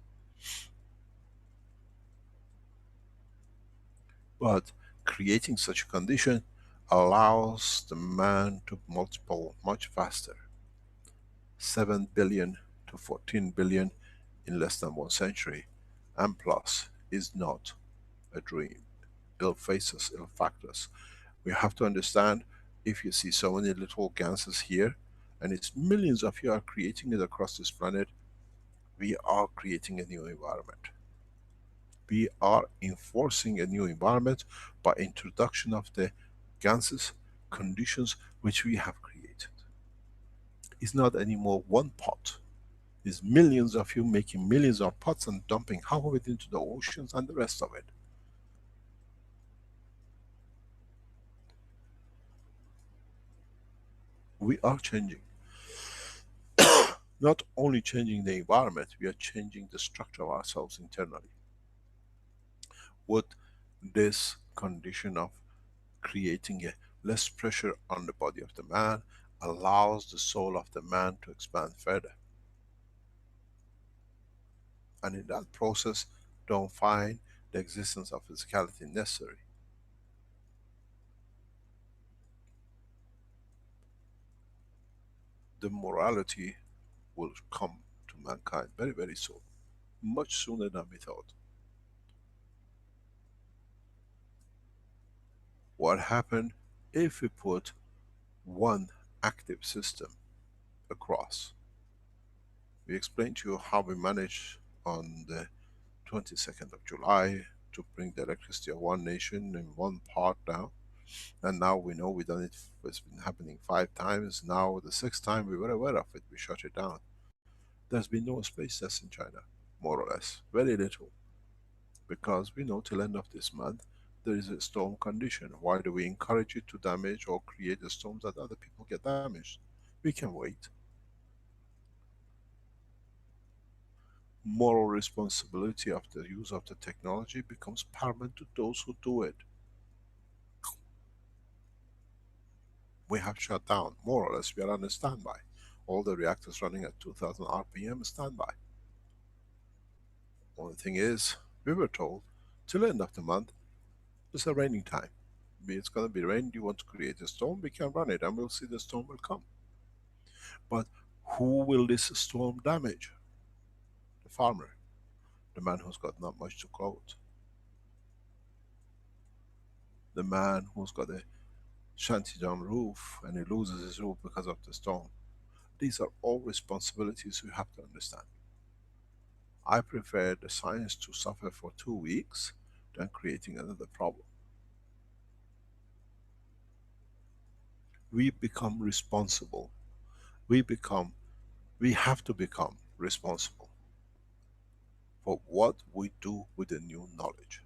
But creating such a condition allows the man to multiple much faster. 7 billion to 14 billion in less than 1 century. And plus is not a dream. It'll face us, it'll fact us. We have to understand, if you see so many little ganses here, and it's millions of you are creating it across this planet, we are creating a new environment. We are enforcing a new environment by introduction of the ganses, conditions which we have created. It's not anymore one pot. It's millions of you making millions of pots and dumping half of it into the oceans and the rest of it. We are changing. Not only changing the environment, we are changing the structure of ourselves internally. With this condition of creating a less pressure on the body of the man, allows the soul of the man to expand further. And in that process, don't find the existence of physicality necessary. The morality will come to mankind very, very soon. Much sooner than we thought. What happened if we put one active system across? We explained to you how we managed on the 22nd of July to bring the electricity of one nation in one part now. And now we know we've done it, it's been happening 5 times. Now the 6th time we were aware of it, we shut it down. There's been no space test in China, more or less, very little. Because we know till end of this month, there is a storm condition. Why do we encourage it to damage or create the storms that other people get damaged? We can wait. Moral responsibility of the use of the technology becomes paramount to those who do it. We have shut down, more or less, we are on a standby. All the reactors running at 2000 RPM standby. Only thing is, we were told, till end of the month, it's a raining time. It's going to be rain, you want to create a storm, we can run it and we'll see the storm will come. But who will this storm damage? The farmer, the man who's got not much to clothe, the man who's got a shanty-dome roof and he loses his roof because of the storm. These are all responsibilities we have to understand. I prefer the science to suffer for 2 weeks than creating another problem. We become responsible. We have to become responsible for what we do with the new knowledge.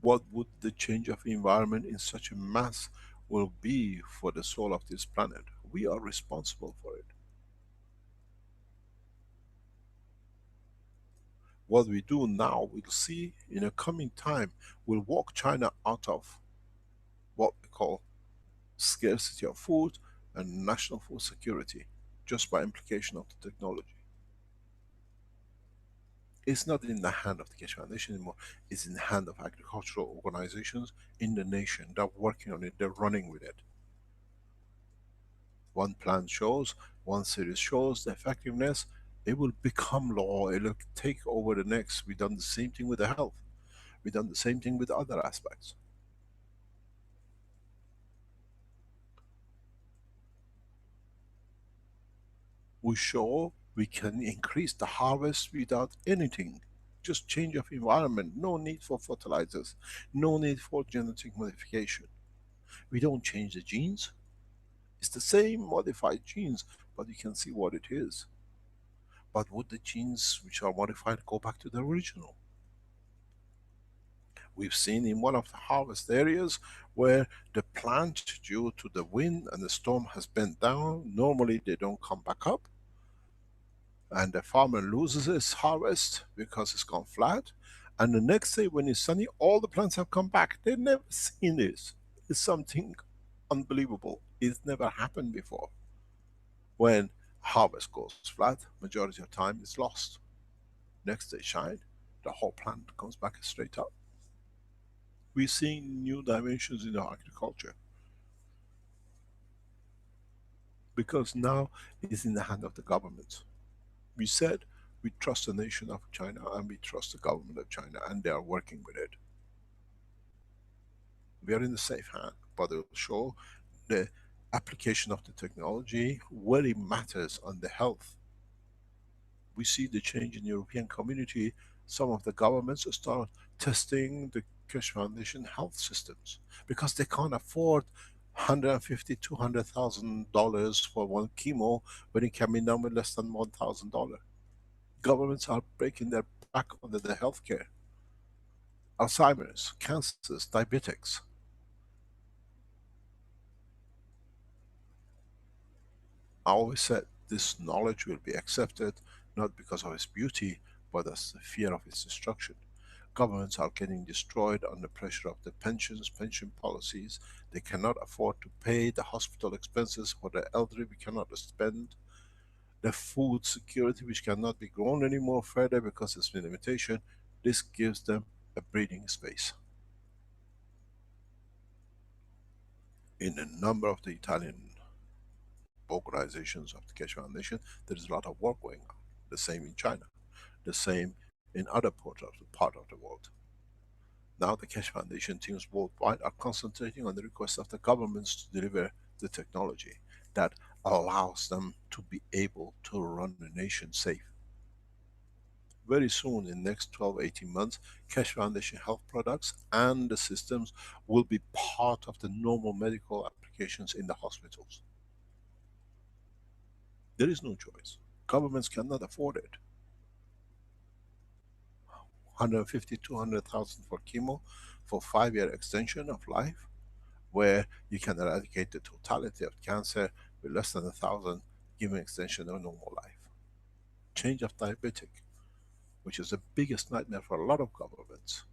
What would the change of environment in such a mass will be for the soul of this planet? We are responsible for it. What we do now, we'll see in a coming time, will walk China out of what we call scarcity of food and national food security, just by implication of the technology. It's not in the hand of the Keshe Foundation anymore, it's in the hand of agricultural organizations in the nation. They're working on it, they're running with it. One plan shows, one series shows the effectiveness, it will become law, it will take over the next. We've done the same thing with the health. We've done the same thing with other aspects. We show we can increase the harvest without anything. Just change of environment, no need for fertilizers, no need for genetic modification. We don't change the genes. It's the same modified genes, but you can see what it is. But would the genes which are modified go back to the original? We've seen in one of the harvest areas where the plant, due to the wind and the storm, has bent down. Normally they don't come back up. And the farmer loses his harvest because it's gone flat. And the next day when it's sunny, all the plants have come back. They've never seen this. It's something unbelievable. It's never happened before. When harvest goes flat, majority of time it's lost. Next day shine, the whole plant comes back straight up. We're seeing new dimensions in our agriculture because now it's in the hand of the government. We said we trust the nation of China and we trust the government of China, and they are working with it. We are in the safe hand, but it will show the application of the technology where it matters on the health. We see the change in the European community. Some of the governments start testing the Keshe Foundation health systems because they can't afford 150, $200,000 for one chemo when it can be done with less than $1,000. Governments are breaking their back under the healthcare. Alzheimer's, cancers, diabetics. I always said this knowledge will be accepted not because of its beauty, but as the fear of its destruction. Governments are getting destroyed under pressure of the pensions, pension policies. They cannot afford to pay the hospital expenses for the elderly. We cannot spend the food security, which cannot be grown anymore further because there's been limitation. This gives them a breathing space. In a number of the Italian organizations of the Keshe Foundation, there is a lot of work going on. The same in China, the same in other part of the world. Now the Keshe Foundation teams worldwide are concentrating on the request of the governments to deliver the technology that allows them to be able to run the nation safe. Very soon, in the next 12, 18 months, Keshe Foundation health products and the systems will be part of the normal medical applications in the hospitals. There is no choice. Governments cannot afford it. 150, 200,000 for chemo, for 5-year extension of life, where you can eradicate the totality of cancer with less than 1,000, giving extension of normal life. Change of diabetic, which is the biggest nightmare for a lot of governments,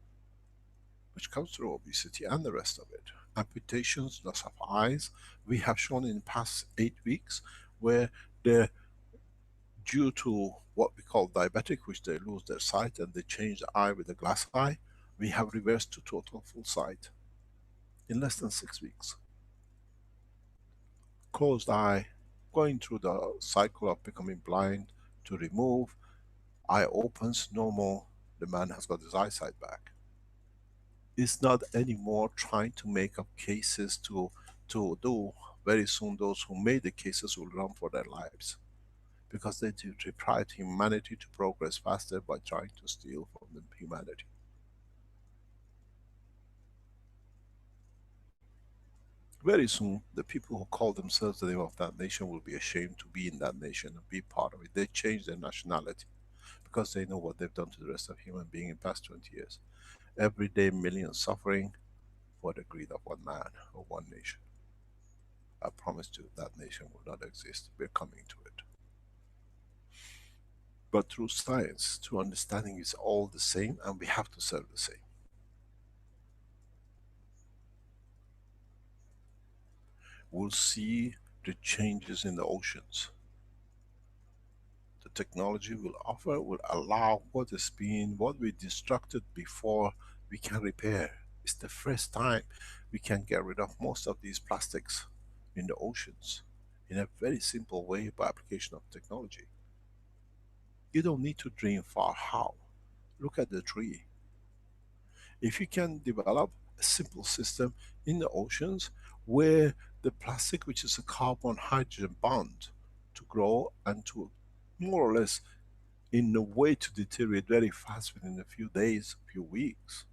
which comes through obesity and the rest of it. Amputations, loss of eyes. We have shown in the past 8 weeks where the due to what we call diabetic, which they lose their sight and they change the eye with a glass eye, we have reversed to total full sight in less than 6 weeks. Closed eye, going through the cycle of becoming blind, to remove, eye opens normal, the man has got his eyesight back. It's not anymore trying to make up cases to do. Very soon those who made the cases will run for their lives, because they deprive humanity to progress faster by trying to steal from the humanity. Very soon, the people who call themselves the name of that nation will be ashamed to be in that nation and be part of it. They change their nationality because they know what they've done to the rest of human being in the past 20 years. Every day, millions suffering for the greed of one man or one nation. I promise you that nation will not exist. We're coming to it. But through science, through understanding, it's all the same and we have to serve the same. We'll see the changes in the oceans. The technology will offer, will allow what has been, what we destructed before, we can repair. It's the first time we can get rid of most of these plastics in the oceans in a very simple way by application of technology. You don't need to dream far. How? Look at the tree. If you can develop a simple system in the oceans where the plastic, which is a carbon hydrogen bond, to grow and to more or less in a way to deteriorate very fast within a few days, a few weeks.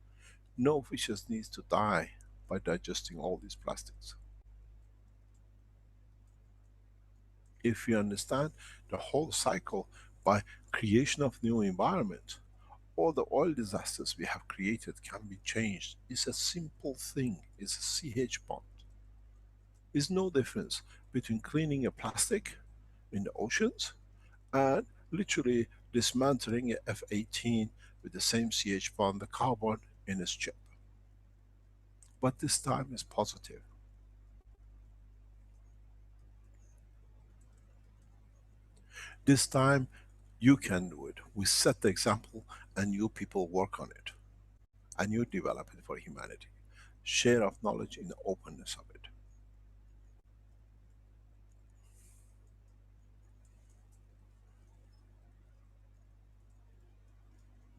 No fishes needs to die by digesting all these plastics. If you understand the whole cycle by creation of new environment, all the oil disasters we have created can be changed. It's a simple thing, it's a CH bond. There's no difference between cleaning a plastic in the oceans and literally dismantling a F-18 with the same CH bond, the carbon in its chip. But this time is positive. This time you can do it. We set the example and you people work on it. And you develop it for humanity. Share of knowledge in the openness of it.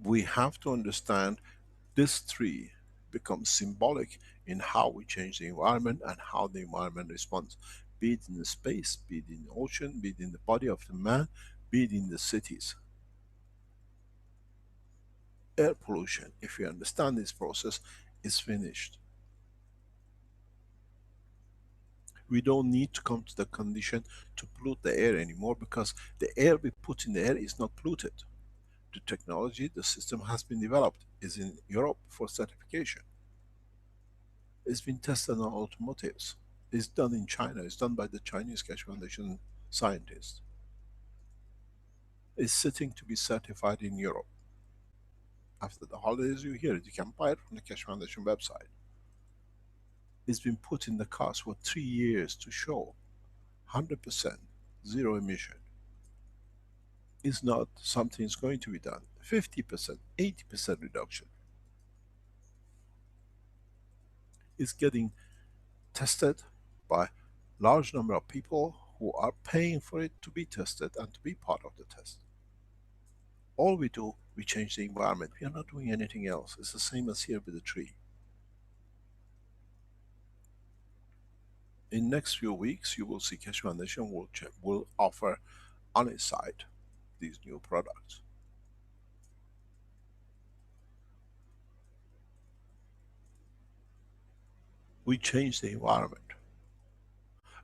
We have to understand this tree becomes symbolic in how we change the environment and how the environment responds. Be it in the space, be it in the ocean, be it in the body of the man, be it in the cities. Air pollution, if you understand this process, is finished. We don't need to come to the condition to pollute the air anymore, because the air we put in the air is not polluted. The technology, the system has been developed, is in Europe for certification. It's been tested on automotives. It's done in China, it's done by the Chinese Keshe Foundation scientists. It's sitting to be certified in Europe. After the holidays you hear it, you can buy it from the Keshe Foundation website. It's been put in the cars for 3 years to show 100% zero emission. It's not something is going to be done. 50%, 80% reduction. It's getting tested by large number of people who are paying for it to be tested and to be part of the test. All we do, we change the environment. We are not doing anything else. It's the same as here with the tree. In next few weeks, you will see Keshe Foundation will offer on its site these new products. We change the environment.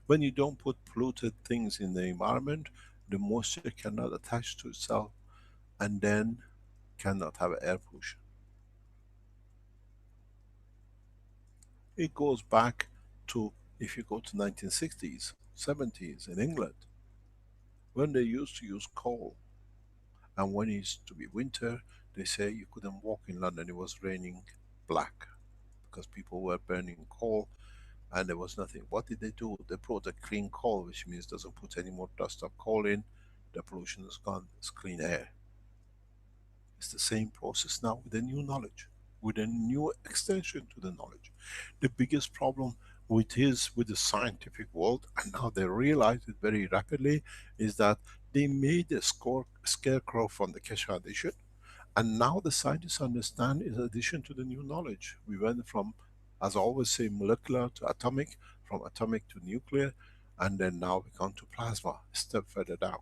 When you don't put polluted things in the environment, the moisture cannot attach to itself and then cannot have air pollution. It goes back to, if you go to 1960s, 70s in England, when they used to use coal. And when it used to be winter, they say you couldn't walk in London, it was raining black, because people were burning coal and there was nothing. What did they do? They brought a clean coal, which means doesn't put any more dust of coal in, the pollution is gone, it's clean air. It's the same process now with the new knowledge, with a new extension to the knowledge. The biggest problem with the scientific world, and now they realize it very rapidly, is that they made a scarecrow from the Keshe Foundation, and now the scientists understand in addition to the new knowledge. We went from, as I always say, molecular to atomic, from atomic to nuclear, and then now we come to plasma, a step further down.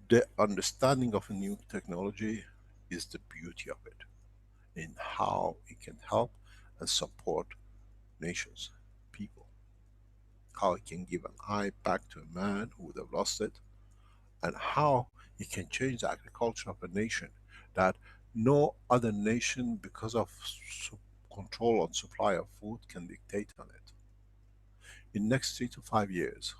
The understanding of a new technology is the beauty of it, in how it can help and support nations, people. How it can give an eye back to a man who would have lost it, and how it can change the agriculture of a nation, that no other nation, because of control on supply of food, can dictate on it. In next 3 to 5 years,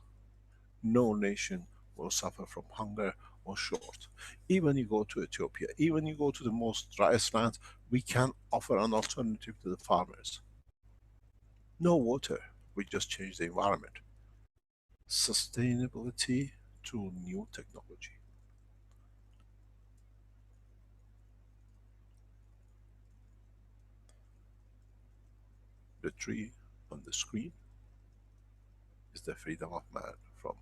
no nation will suffer from hunger or short. Even you go to Ethiopia, even you go to the most driest lands, we can offer an alternative to the farmers. No water, we just change the environment. Sustainability through new technology. The tree on the screen is the freedom of man from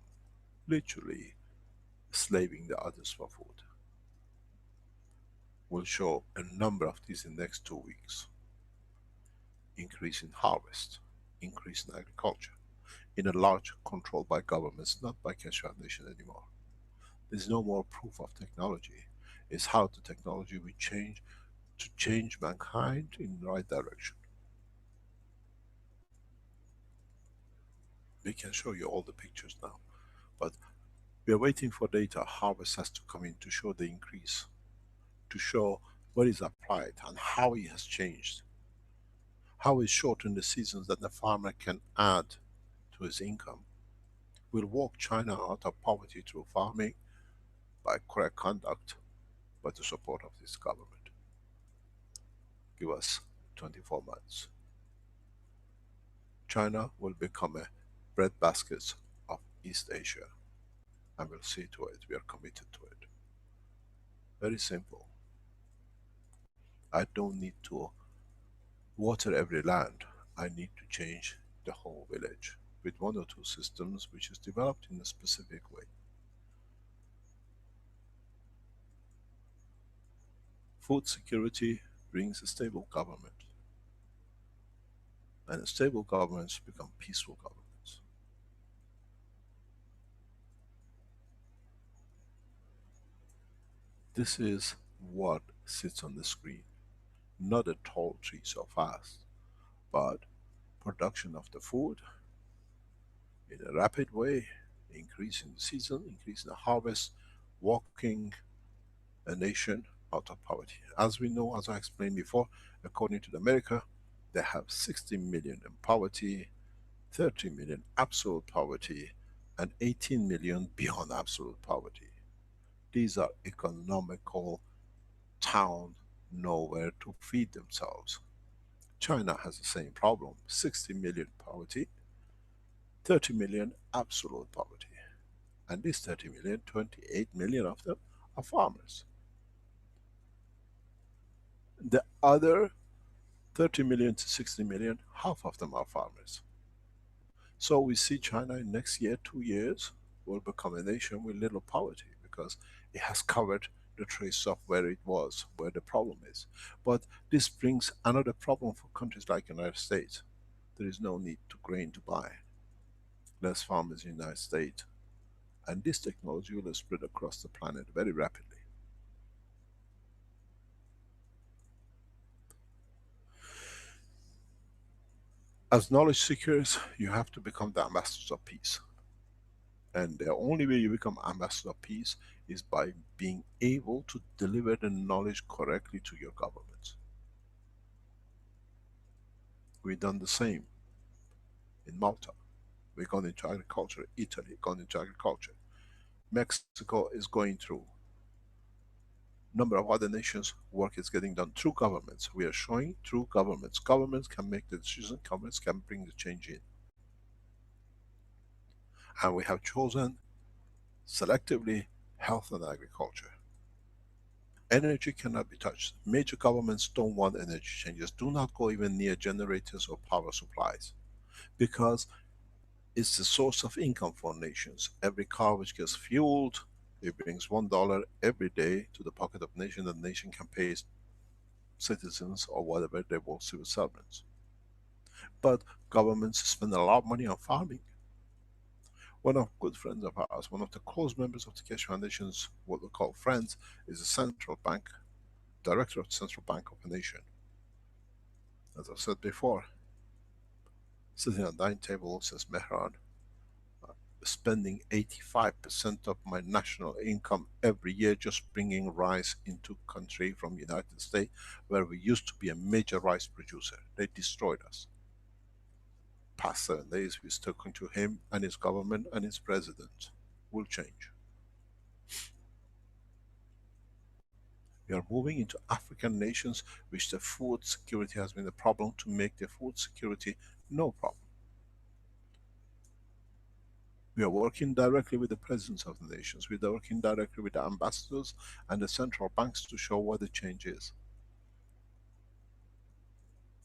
literally slaving the others for food. We'll show a number of these in the next 2 weeks. Increase in harvest, increase in agriculture, in a large control by governments, not by Keshe Foundation anymore. There's no more proof of technology. It's how the technology will change to change mankind in the right direction. We can show you all the pictures now, but we are waiting for data. Harvest has to come in to show the increase, to show what is applied and how it has changed. How it shortened the seasons that the farmer can add to his income. We'll walk China out of poverty through farming by correct conduct, by the support of this government. Give us 24 months. China will become a breadbasket of East Asia, and we'll see to it. We are committed to it. Very simple. I don't need to water every land. I need to change the whole village with one or two systems which is developed in a specific way. Food security brings a stable government, and stable governments become peaceful governments. This is what sits on the screen. Not a tall tree so fast, but production of the food in a rapid way, increasing the season, increasing the harvest, walking a nation out of poverty. As we know, as I explained before, according to America, they have 60 million in poverty, 30 million absolute poverty, and 18 million beyond absolute poverty. These are economical town nowhere to feed themselves. China has the same problem, 60 million poverty, 30 million absolute poverty. And these 30 million, 28 million of them are farmers. The other 30 million to 60 million, half of them are farmers. So we see China in next year, 2 years, will become a nation with little poverty because it has covered the trace of where it was, where the problem is. But this brings another problem for countries like United States. There is no need to grain to buy. Less farmers in the United States. And this technology will spread across the planet very rapidly. As knowledge seekers, you have to become the ambassadors of peace. And the only way you become ambassador of peace is by being able to deliver the knowledge correctly to your governments. We've done the same in Malta. We've gone into agriculture. Italy gone into agriculture. Mexico is going through. Number of other nations, work is getting done through governments. We are showing through governments. Governments can make the decision, governments can bring the change in. And we have chosen selectively health and agriculture. Energy cannot be touched. Major governments don't want energy changes. Do not go even near generators or power supplies, because it's the source of income for nations. Every car which gets fueled, it brings $1 every day to the pocket of nation, and nation can pay citizens or whatever they work, civil servants. But governments spend a lot of money on farming. One of good friends of ours, one of the close members of the Keshe Foundation's, what we call friends, is a central bank, director of the central bank of a nation. As I said before, sitting at the dining table, says Mehran, spending 85% of my national income every year just bringing rice into country from United States, where we used to be a major rice producer. They destroyed us. Past 7 days, we're talking to him and his government and his president. Will change. We are moving into African nations which the food security has been a problem, to make the food security no problem. We are working directly with the presidents of the nations. We are working directly with the ambassadors and the central banks to show what the change is.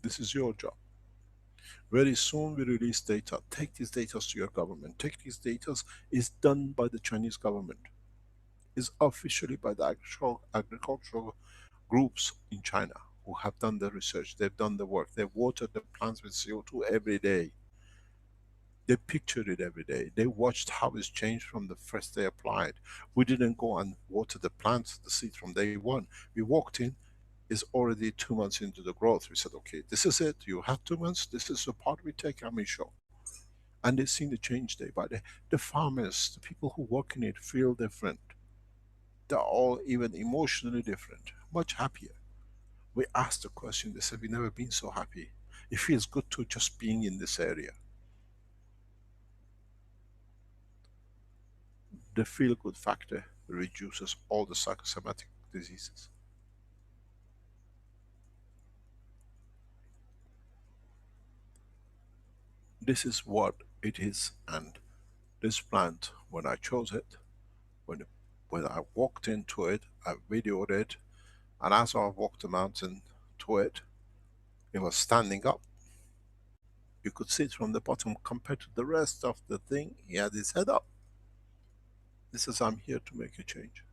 This is your job. Very soon we release data. Take these data to your government. Take these data. Is done by the Chinese government. Is officially by the agricultural groups in China who have done the research. They've done the work. They water the plants with CO2 every day. They pictured it every day. They watched how it's changed from the first day applied. We didn't go and water the plants, the seed from day one. We walked in, is already 2 months into the growth. We said, okay, this is it. You have 2 months. This is the part we take and we show. And they've seen the change day by day. The farmers, the people who work in it feel different. They're all even emotionally different, much happier. We asked the question, they said, we've never been so happy. It feels good to just being in this area. The feel-good factor reduces all the psychosomatic diseases. This is what it is, and this plant, when I chose it, when, when I walked into it, I videoed it, and as I walked the mountain to it, it was standing up. You could see it from the bottom compared to the rest of the thing, he had his head up. This is, I'm here to make a change.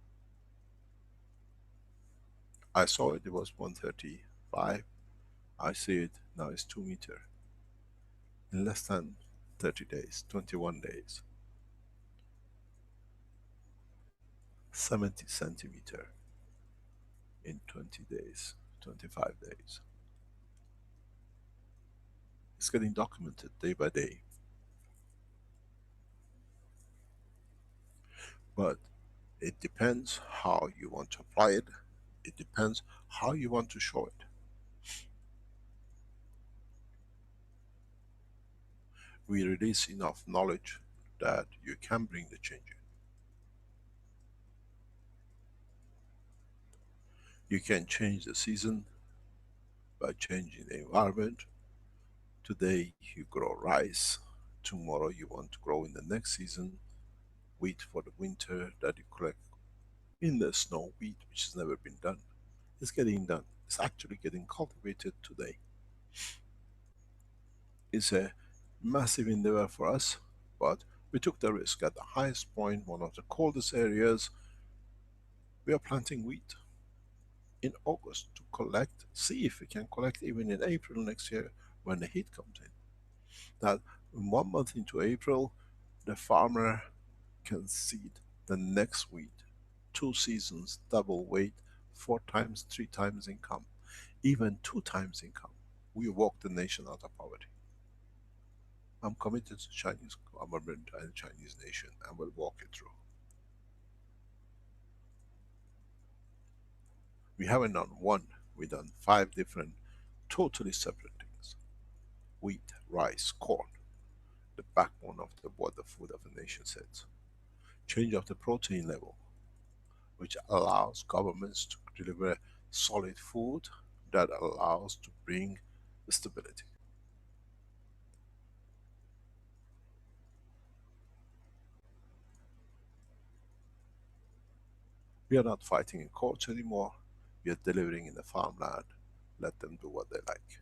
I saw it, it was 135. I see it, now it's 2 meters. In less than 30 days, 21 days. 70 centimeter in 20 days, 25 days. It's getting documented day by day. But it depends how you want to apply it. It depends how you want to show it. We release enough knowledge that you can bring the change in. You can change the season by changing the environment. Today you grow rice, tomorrow you want to grow in the next season wheat for the winter that you collect in the snow, wheat which has never been done. It's getting done. It's actually getting cultivated today. It's a massive endeavor for us, but we took the risk. At the highest point, one of the coldest areas, we are planting wheat in August to collect, see if we can collect even in April next year when the heat comes in. That in 1 month into April, the farmer can seed the next wheat. 2 seasons, double weight, 4 times, 3 times income, even 2 times income. We walk the nation out of poverty. I'm committed to Chinese government and Chinese nation, and we'll walk it through. We haven't done one, we've done 5 different, totally separate things. Wheat, rice, corn, the backbone of what the food of the nation says. Change of the protein level, which allows governments to deliver solid food that allows to bring stability. We are not fighting in courts anymore. We are delivering in the farmland. Let them do what they like.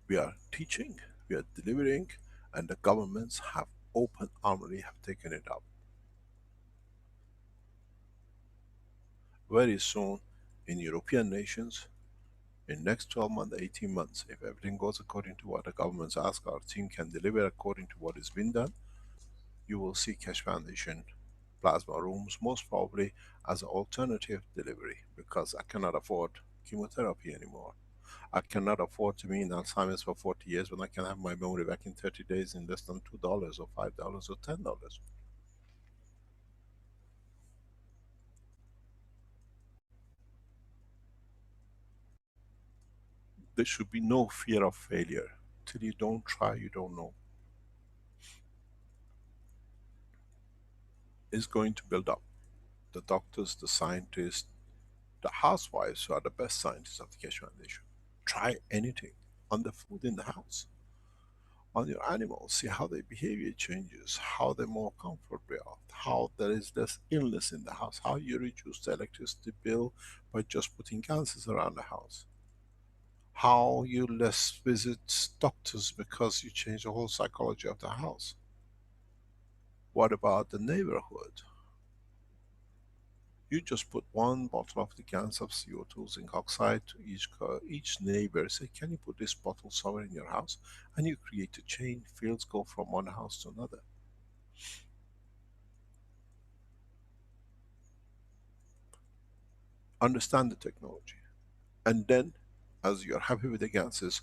We are teaching, we are delivering, and the governments have open armory, have taken it up. Very soon, in European nations, in next 12 months, 18 months, if everything goes according to what the governments ask, our team can deliver according to what has been done, you will see Keshe Foundation plasma rooms most probably as an alternative delivery, because I cannot afford chemotherapy anymore. I cannot afford to be in Alzheimer's for 40 years when I can have my memory back in 30 days in less than $2 or $5 or $10. There should be no fear of failure. Till you don't try, you don't know. It's going to build up. The doctors, the scientists, the housewives who are the best scientists of the Keshe Foundation. Try anything on the food in the house, on your animals, see how their behavior changes, how they're more comfortable, how there is less illness in the house, how you reduce the electricity bill by just putting ganses around the house, how you less visit doctors because you change the whole psychology of the house. What about the neighborhood? You just put 1 bottle of the gans of CO2 zinc oxide to each neighbor. Say, can you put this bottle somewhere in your house? And you create a chain, fields go from one house to another. Understand the technology. And then, as you're happy with the gases,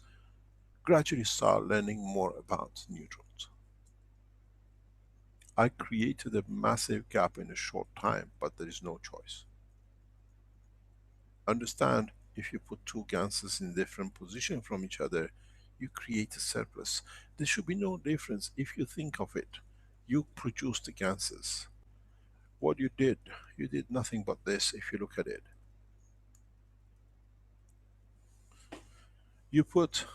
gradually start learning more about neutrons. I created a massive gap in a short time, but there is no choice. Understand, If you put two gases in different position from each other, you create a surplus. There should be no difference. If you think of it, you produce the gases. What you did nothing but this. If you look at it, you put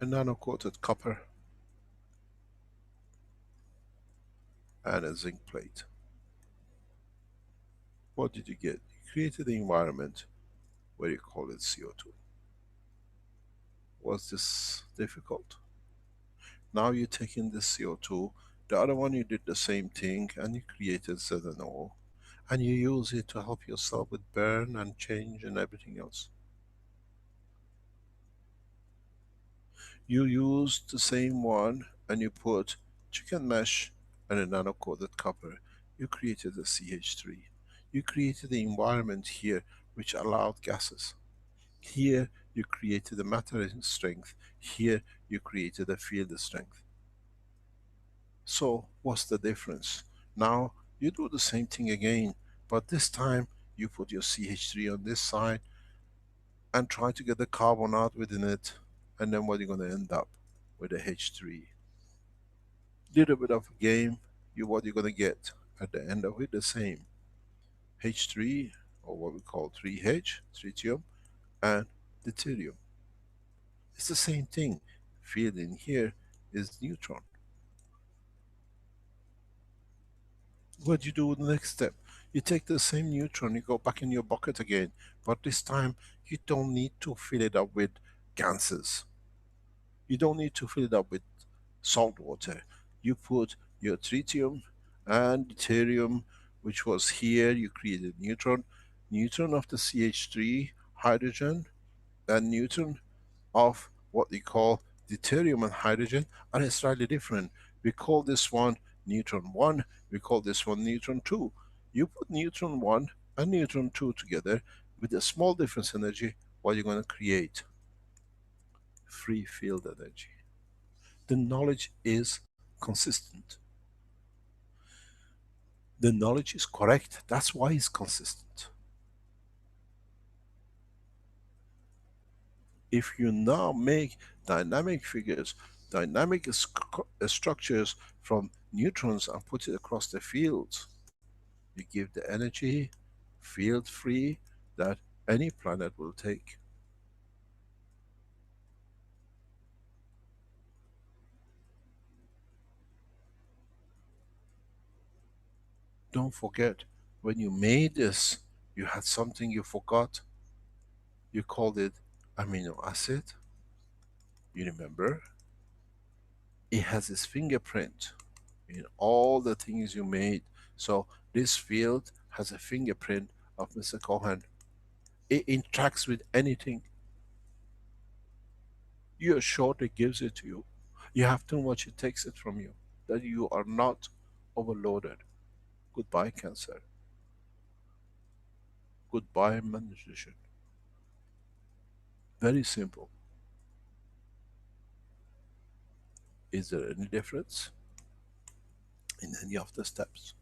a nano-coated copper and a zinc plate. What did you get? You created the environment where you call it CO2. Was this difficult? Now you're taking this CO2, the other one you did the same thing and you created ZNO, and you use it to help yourself with burn and change and everything else. You use the same one and you put chicken mesh and a nano-coated copper. You created a CH3. You created the environment here which allowed gases. Here you created a matter strength. Here you created a field strength. So what's the difference? Now you do the same thing again, but this time you put your CH3 on this side and try to get the carbon out within it, and then what you're going to end up with a H3. Little bit of a game, what you're going to get at the end of it the same. H3, or what we call 3H, tritium, and deuterium. It's the same thing. Field in here is neutron. What do you do with the next step? You take the same neutron, you go back in your bucket again, but this time you don't need to fill it up with gases. You don't need to fill it up with salt water. You put your tritium and deuterium, which was here, you created neutron, neutron of the CH3, hydrogen, and neutron of what we call deuterium and hydrogen are slightly different. We call this one neutron 1, we call this one neutron 2. You put neutron 1 and neutron 2 together with a small difference energy, what you're going to create? Free field energy. The knowledge is consistent. The knowledge is correct, that's why it's consistent. If you now make dynamic figures, dynamic structures from neutrons and put it across the fields, you give the energy, field free, that any planet will take. Don't forget, when you made this, you had something you forgot. You called it amino acid. You remember? It has its fingerprint in all the things you made. So this field has a fingerprint of Mr. Cohen. It interacts with anything. You're sure it gives it to you. You have too much, it takes it from you. That you are not overloaded. Goodbye cancer. Goodbye malnutrition. Very simple. Is there any difference in any of the steps?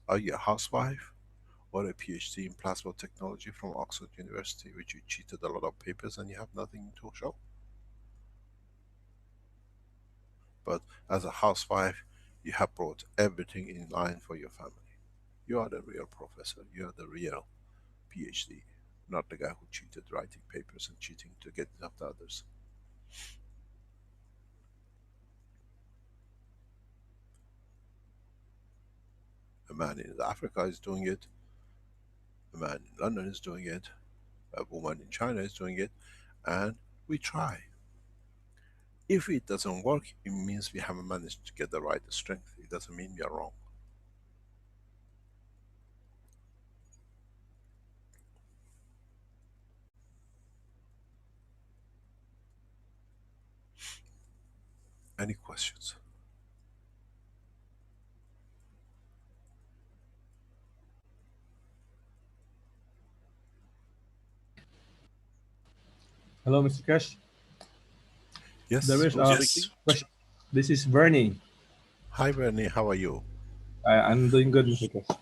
Are you a housewife or a PhD in plasma technology from Oxford University, which you cheated a lot of papers and you have nothing to show? But as a housewife, you have brought everything in line for your family. You are the real professor, you are the real PhD, not the guy who cheated writing papers and cheating to get it up to others. A man in Africa is doing it, a man in London is doing it, a woman in China is doing it, and we try. If it doesn't work, it means we haven't managed to get the right strength. It doesn't mean we are wrong. Any questions? Hello, Mr. Keshe. Yes, There is who's a speaking? question. This is Bernie. Hi Bernie, how are you? I'm doing good, Mr. Keshe.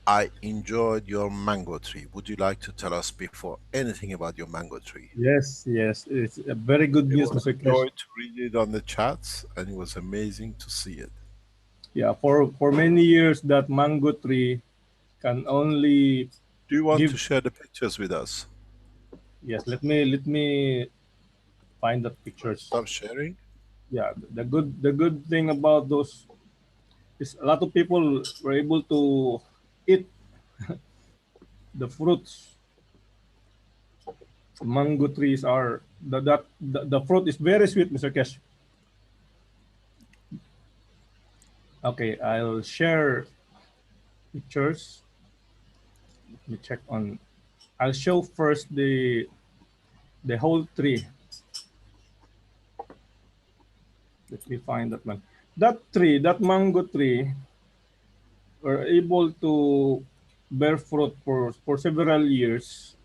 I enjoyed your mango tree. Would you like to tell us before anything about your mango tree? Yes, yes, it's a very good It news, was Mr. a joy Kesh. to read it on the chats, and it was amazing to see it. Yeah, for many years that mango tree can only Do you want give. to share the pictures with us? Yes, let me find the pictures. Stop sharing. Yeah, the good thing about those is a lot of people were able to eat the fruits. Mango trees are the fruit is very sweet, Mr. Kesh. Okay, I'll share pictures. Let me check on. I'll show first the whole tree. Let me find that one. That tree, that mango tree, were able to bear fruit for several years.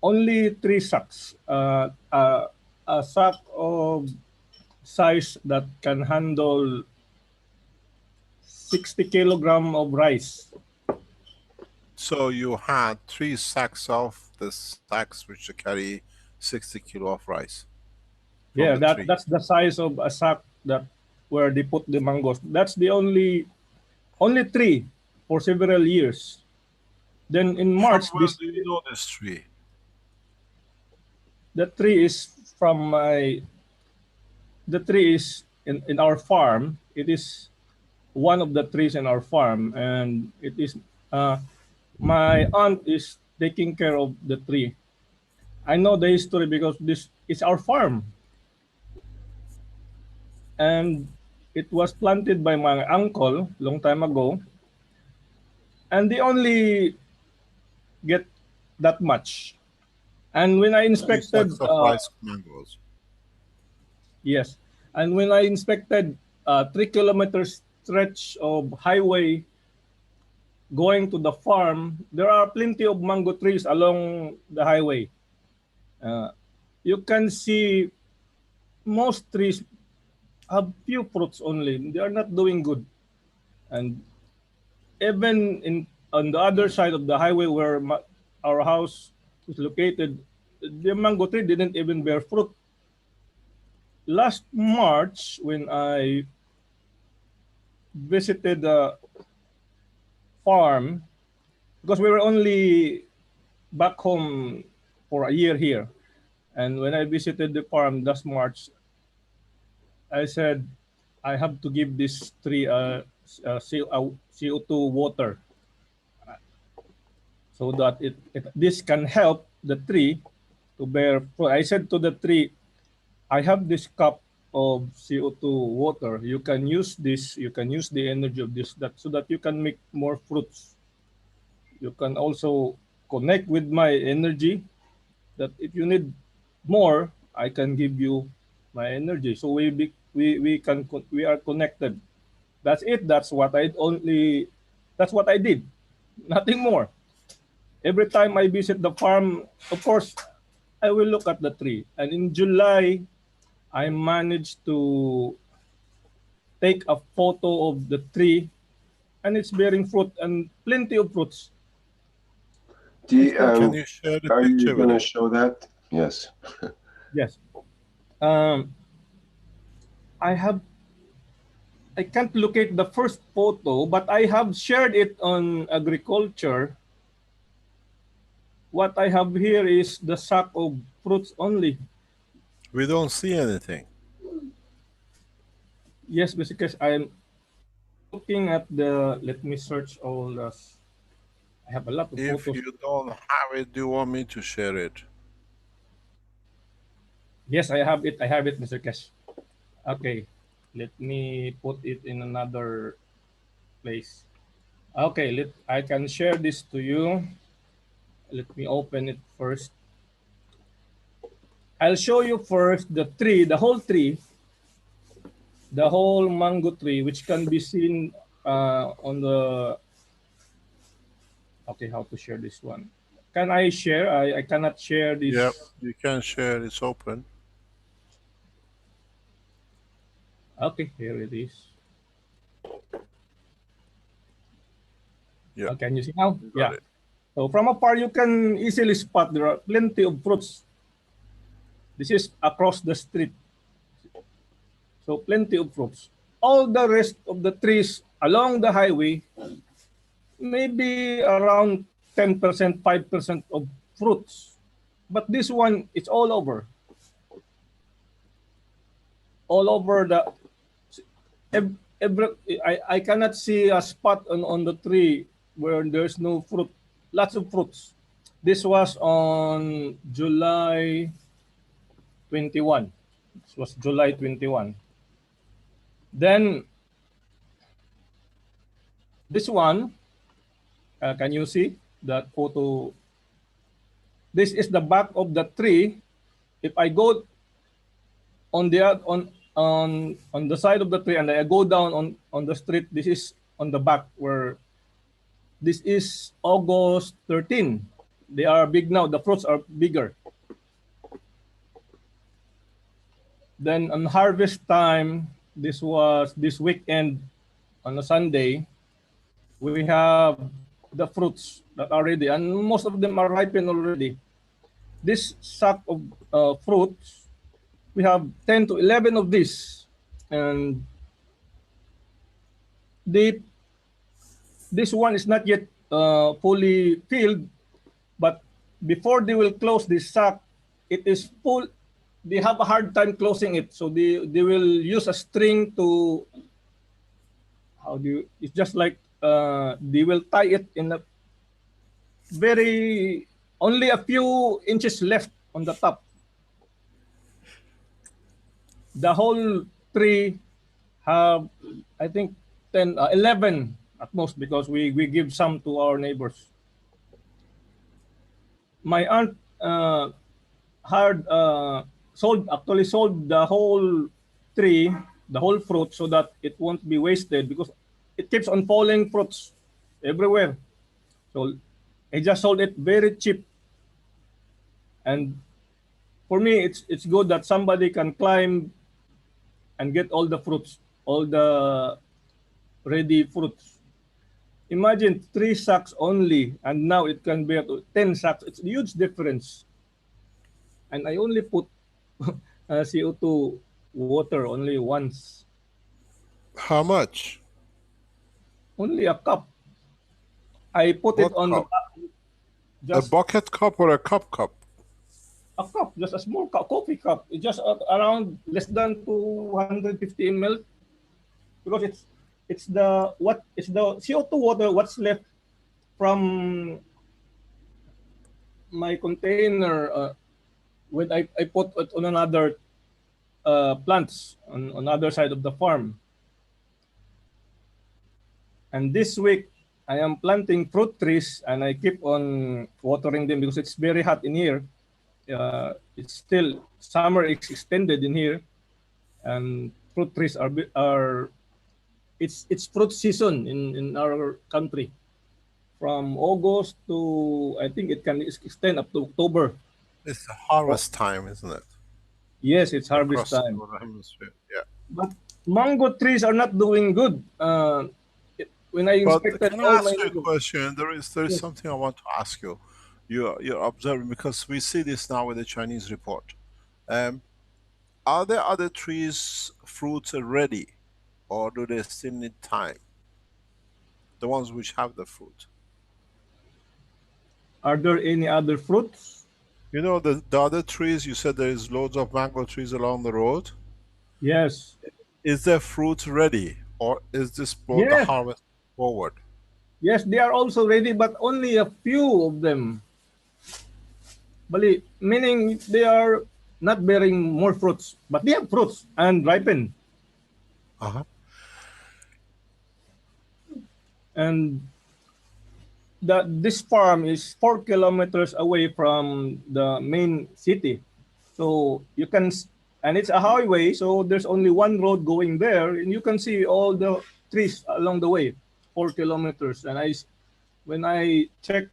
Only three sacks. A sack of size that can handle 60 kilogram of rice. So you had 3 sacks of the sacks which carry 60 kilo of rice from Yeah, the tree. that's the size of a sack that where they put the mangoes. That's the only three for several years. Then in How March, well this do you know this tree? the tree is from my the tree is in our farm. It is one of the trees in our farm, and it is uh, my aunt is taking care of the tree. I know the history because this is our farm, and it was planted by my uncle long time ago, and they only get that much. And when I Three sacks inspected, of rice mangoes. yes, and when I inspected 3 kilometers stretch of highway going to the farm, there are plenty of mango trees along the highway. Uh, you can see most trees have few fruits only. They are not doing good. And even in on the other side of the highway where our house is located, the mango tree didn't even bear fruit. Last March, when I visited the farm, because we were only back home for a year here, and when I visited the farm last March, I said I have to give this tree CO2 water so that this can help the tree to bear fruit. I said to the tree, I have this cup of CO2 water. You can use this. You can use the energy of this that so that you can make more fruits. You can also connect with my energy. That if you need more, I can give you my energy. So we are connected. That's it. That's what I did. Nothing more. Every time I visit the farm, of course, I will look at the tree. And in July, I managed to take a photo of the tree, and it's bearing fruit and plenty of fruits. Do It's you, quite Can you share the are you picture going with to us? show that? Yes. yes. Um, I have I can't locate the first photo, but I have shared it on agriculture. What I have here is the sack of fruits only. We don't see anything. Yes, because I'm looking at the. Let me search all this. I have a lot of If photos. you don't have it, do you want me to share it? Yes, I have it. I have it, Mr. Kesh. Okay, let me put it in another place. Okay, I can share this to you. Let me open it first. I'll show you first the tree, the whole mango tree, which can be seen on the. Okay, how to share this one? Can I share? I cannot share Yeah, this. you can share. It's open. Okay, here it is. Yeah. Can you see now? Got Yeah. it. So from afar, you can easily spot there are plenty of fruits. This is across the street. So plenty of fruits. All the rest of the trees along the highway, maybe around 10%, 5% of fruits. But this one, it's all over the every, I cannot see a spot on the tree where there's no fruit. Lots of fruits. This was on July 21. This was July 21. Then this one, can you see that photo? This is the back of the tree. If I go on the on the side of the tree and I go down on the street, this is on the back where this is August 13. They are big now. The fruits are bigger. Then on harvest time, this was this weekend on a Sunday, we have the fruits that are ready, and most of them are ripened already. This sack of fruits, we have 10 to 11 of this, and the this one is not yet fully filled, but before they will close this sack, it is full. They have a hard time closing it, so they will use a string to how do you? It's just like they will tie it in a very only a few inches left on the top. The whole tree have I think 10, 11 at most because we give some to our neighbors. My aunt had sold the whole tree, the whole fruit, so that it won't be wasted because it keeps on falling fruits everywhere. So I just sold it very cheap, and for me, it's good that somebody can climb and get all the fruits, all the ready fruits. Imagine 3 sacks only, and now it can be up to 10 sacks. It's a huge difference. And I only put CO2 water only once, How much? only a cup. I put it What on the cup? back, A just bucket cup or a cup? a cup, just a small cup, coffee cup. It's just around less than 250 ml because it's the what it's the CO2 water what's left from my container when I put it on another plants on other side of the farm. And this week I am planting fruit trees and I keep on watering them because it's very hot in here. It's still summer is extended in here, and fruit trees are it's fruit season in our country from August to I think it can extend up to October. It's the harvest time, isn't it? Yes, it's harvest Across the time. northern hemisphere. Yeah. But mango trees are not doing good. When I But inspected can I all my ask you a mango, question? There is yes, something I want to ask you. You're observing because we see this now with the Chinese report. Um, are there other trees fruits ready, or do they still need time? The ones which have the fruit. are there any other fruits? You know the other trees. You said there is loads of mango trees along the road. Yes, Is their fruit ready, or is this brought the yes, harvest forward? yes. They are also ready, but only a few of them. Bali, meaning they are not bearing more fruits, but they have fruits and ripen. Uh-huh. And this farm is 4 kilometers away from the main city. So you can, and it's a highway, so there's only one road going there, and you can see all the trees along the way, 4 kilometers. And when I check,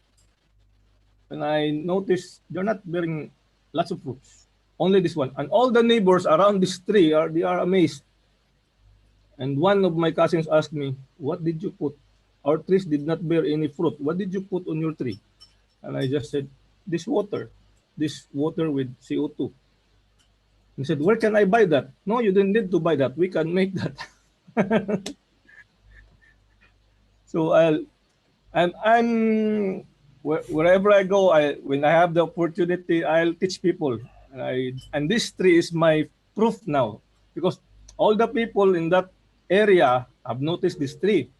when I notice, they're not bearing lots of fruits. Only this one, and all the neighbors around this tree they are amazed. And one of my cousins asked me, "What did you put?" our trees did not bear any fruit. What did you put on your tree? And I just said, this water with CO2. He said, where can I buy that? No, you don't need to buy that. We can make that. So I'm wherever I go, when I have the opportunity, I'll teach people. And this tree is my proof now, because all the people in that area have noticed this tree.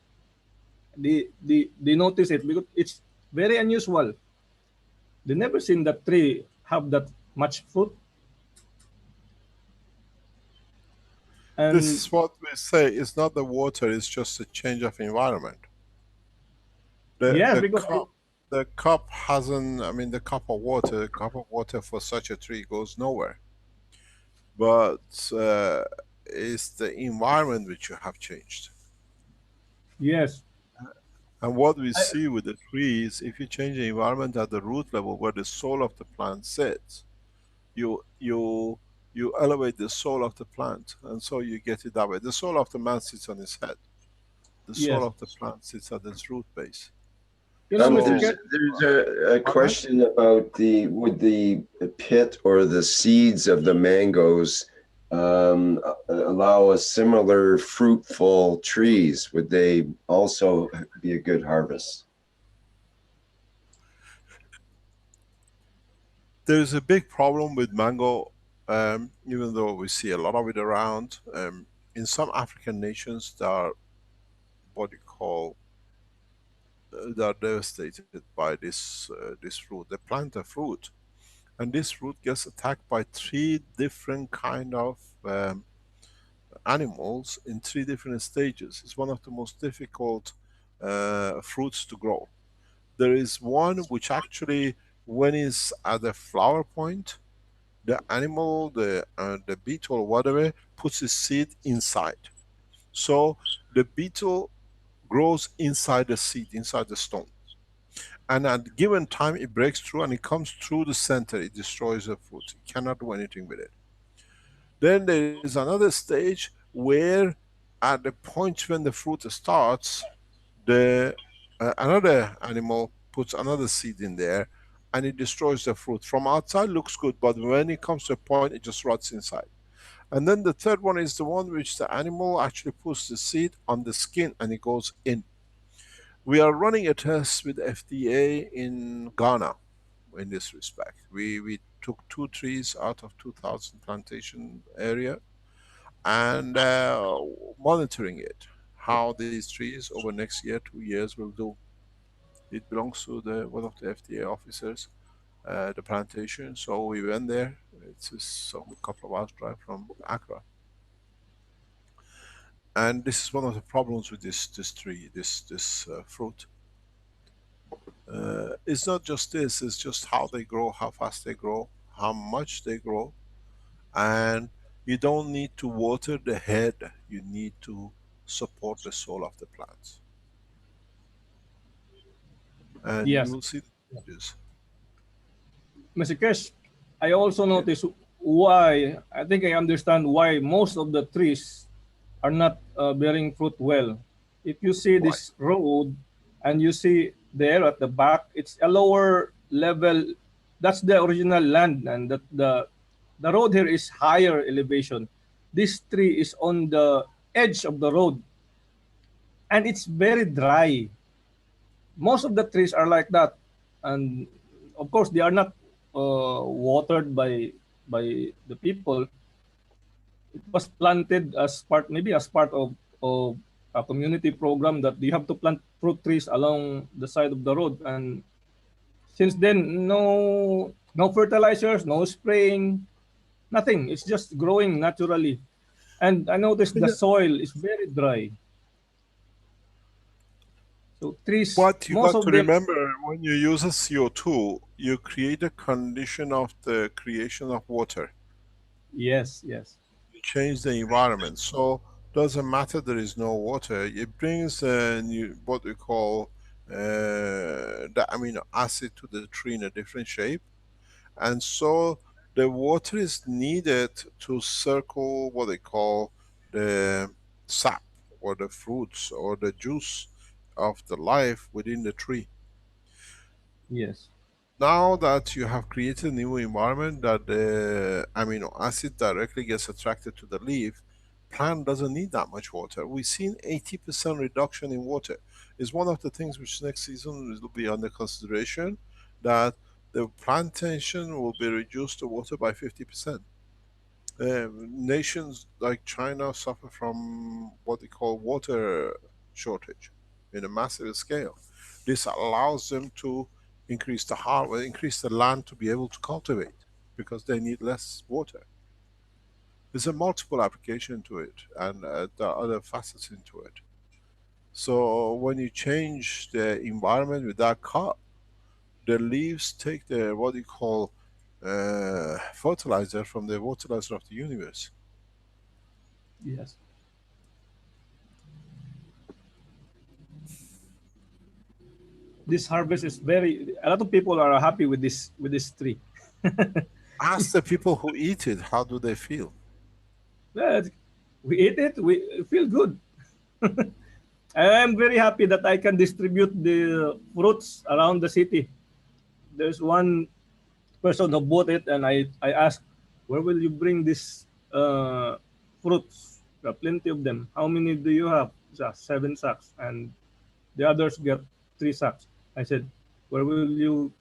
They notice it because it's very unusual. They never seen that tree have that much fruit. This And is what we say, it's not the water, it's just a change of environment. yes, The because cup, the cup hasn't, I mean, the cup of water for such a tree goes nowhere. But it's the environment which you have changed. yes, And what we I, see with the trees, if you change the environment at the root level where the soul of the plant sits, you you you elevate the soul of the plant, and so you get it that way. The soul of the man sits on his head. The soul yes. of the plant sits at its root base. Mr. So, There's Ket, a pardon? question about the would the pit or the seeds of the mangoes allow a similar fruitful trees? Would they also be a good harvest? There's a big problem with mango, even though we see a lot of it around. In some African nations, there are what you call they are devastated by this fruit. They plant a fruit, and this fruit gets attacked by three different kind of animals in three different stages. It's one of the most difficult fruits to grow. There is one which actually, when it's at the flower point, the animal, the beetle or whatever, puts its seed inside. So the beetle grows inside the seed, inside the stone. And at a given time it breaks through and it comes through the center, it destroys the fruit. It cannot do anything with it. Then there is another stage where at the point when the fruit starts, the another animal puts another seed in there and it destroys the fruit. From outside looks good, but when it comes to a point, it just rots inside. And then the third one is the one which the animal actually puts the seed on the skin and it goes in. We are running a test with FDA in Ghana in this respect. We took 2 trees out of 2,000 plantation area and monitoring it. How these trees over next year, 2 years will do. It belongs to the one of the FDA officers, the plantation. So we went there. It's just some couple of hours drive from Accra. And this is one of the problems with this tree, this fruit. It's not just this, it's just how they grow, how fast they grow, how much they grow. And you don't need to water the head, you need to support the soul of the plants. And you yes. will see the changes. Mr. Kesh, I also Yeah. notice why, I think I understand why most of the trees are not bearing fruit well. If you see Why? this road and you see there at the back, it's a lower level. That's the original land, and the road here is higher elevation. This tree is on the edge of the road, and it's very dry. Most of the trees are like that, and of course they are not watered by the people. It was planted as part, maybe as part of a community program that you have to plant fruit trees along the side of the road. And since then, no fertilizers, no spraying, nothing. It's just growing naturally. And I noticed the soil is very dry. So trees, But you most got of to them, remember, when you use a CO2, you create a condition of the creation of water. yes, yes, You change the environment. So doesn't matter there is no water. It brings what we call the amino acid to the tree in a different shape. And so the water is needed to circle what they call the sap or the fruits or the juice of the life within the tree. Yes. Now that you have created a new environment that the amino acid directly gets attracted to the leaf, plant doesn't need that much water. We've seen 80% reduction in water. Is one of the things which next season will be under consideration, that the plantation will be reduced to water by 50%. Nations like China suffer from what they call water shortage in a massive scale. This allows them to increase the harvest, increase the land to be able to cultivate, because they need less water. There's a multiple application to it, and there are other facets into it. So when you change the environment with that crop, the leaves take the what you call fertilizer from the fertilizer of the universe. Yes. This harvest is very. A lot of people are happy with this tree. Ask the people who eat it, how do they feel? Yeah, we eat it. We feel good. I'm very happy that I can distribute the fruits around the city. There's one person who bought it, and I asked, "Where will you bring this fruits? There are plenty of them. How many do you have?" He said, 7 sacks, and the others get 3 sacks. I said, "Where will you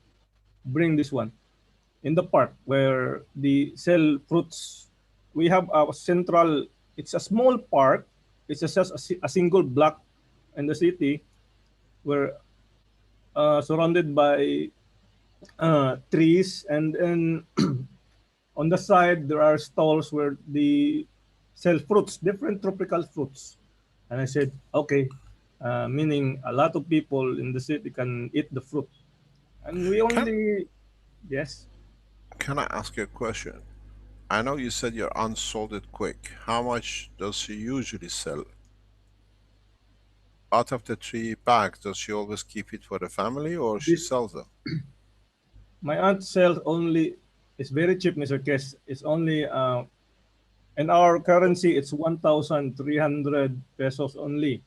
bring this one?" In the park where they sell fruits. We have a central. It's a small park. It's just a single block in the city where surrounded by trees, and then on the side there are stalls where they sell fruits, different tropical fruits. And I said, okay, meaning a lot of people in the city can eat the fruit, and we Can only yes. can I ask you a question? I know you said you're unsold it quick. How much does she usually sell? Out of the 3 bags, does she always keep it for the family or she This sells them? my aunt sells only. It's very cheap, Mr. Kes. It's only in our currency. It's 1,300 pesos only.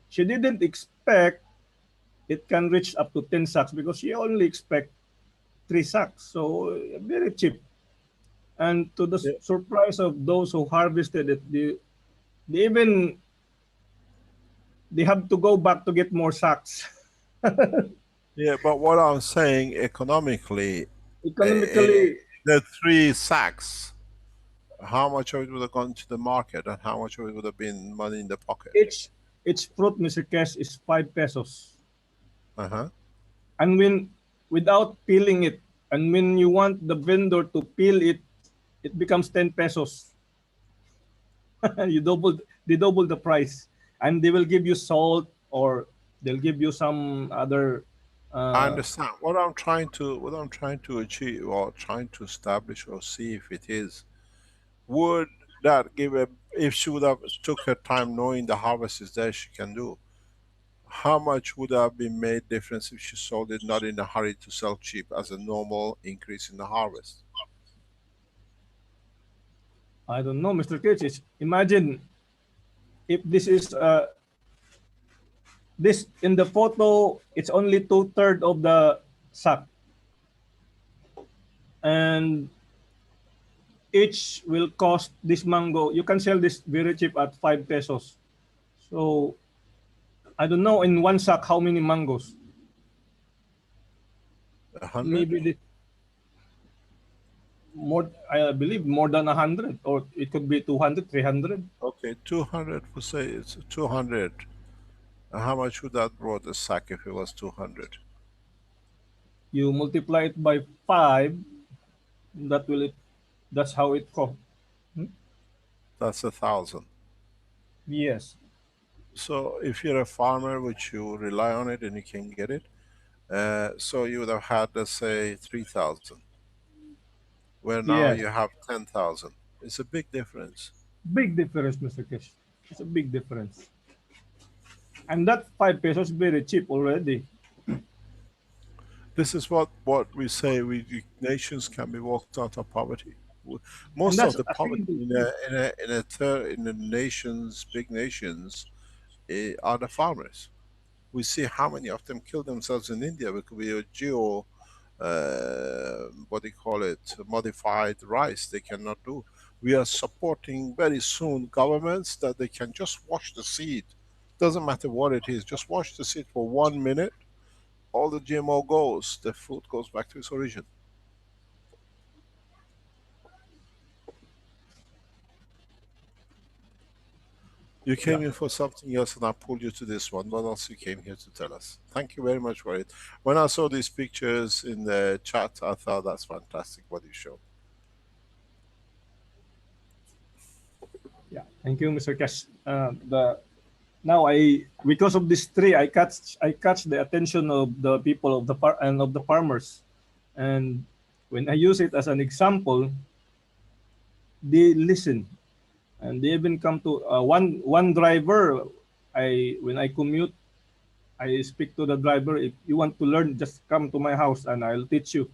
She didn't expect it can reach up to 10 sacks because she only expect 3 sacks. So very cheap. And to the Yeah. surprise of those who harvested it, they even they have to go back to get more sacks. Yeah, but what I'm saying economically, eh, Economically, the 3 sacks, how much of it would have gone to the market and how much of it would have been money in the pocket? each each fruit, Mr. Cash, is 5 pesos. Uh-huh. And when without peeling it, and when you want the vendor to peel it, it becomes 10 pesos. you double they double the price, and they will give you salt, or they'll give you some other. I Uh, understand. What I'm trying to achieve or trying to establish or see if it is, would that give a, if she would have took her time knowing the harvest is there she can do, how much would have been made difference if she sold it not in a hurry to sell cheap as a normal increase in the harvest? I don't know, Mr. Kitchis. Imagine if this is this in the photo. It's only 2/3 of the sack, and each will cost this mango. You can sell this very cheap at 5 pesos. So I don't know in one sack how many mangoes. 100? Maybe the more. I believe more than 100, or it could be 200, 300. Okay, 200, we say it's 200. How much would that brought a sack if it was 200? You multiply it by 5. That will it. That's how it costs. That's 1,000. Yes. So if you're a farmer, which you rely on it and you can get it, so you would have had, let's say, 3,000, where now you Yes. have 10,000. It's a big difference. Big difference, Mr. Kish. It's a big difference. And that 5 pesos very cheap already. This is what we say, nations can be walked out of poverty. And Most that's of the a poverty single in fruit. in the nations, big nations, are the farmers. We see how many of them kill themselves in India because we are what do you call it, modified rice they cannot do. We are supporting very soon governments that they can just wash the seed. Doesn't matter what it is, just wash the seed for 1 minute. All the GMO goes, the food goes back to its origin. You came Yeah. in for something else and I pulled you to this one. What else you came here to tell us? Thank you very much for it. When I saw these pictures in the chat, I thought that's fantastic what you showed. Yeah. Thank you, Mr. Cash. The now I because of this tree, I catch the attention of the people of the and of the farmers, and when I use it as an example, they listen and they even come to one driver. I when I commute, I speak to the driver. If you want to learn, just come to my house and I'll teach you.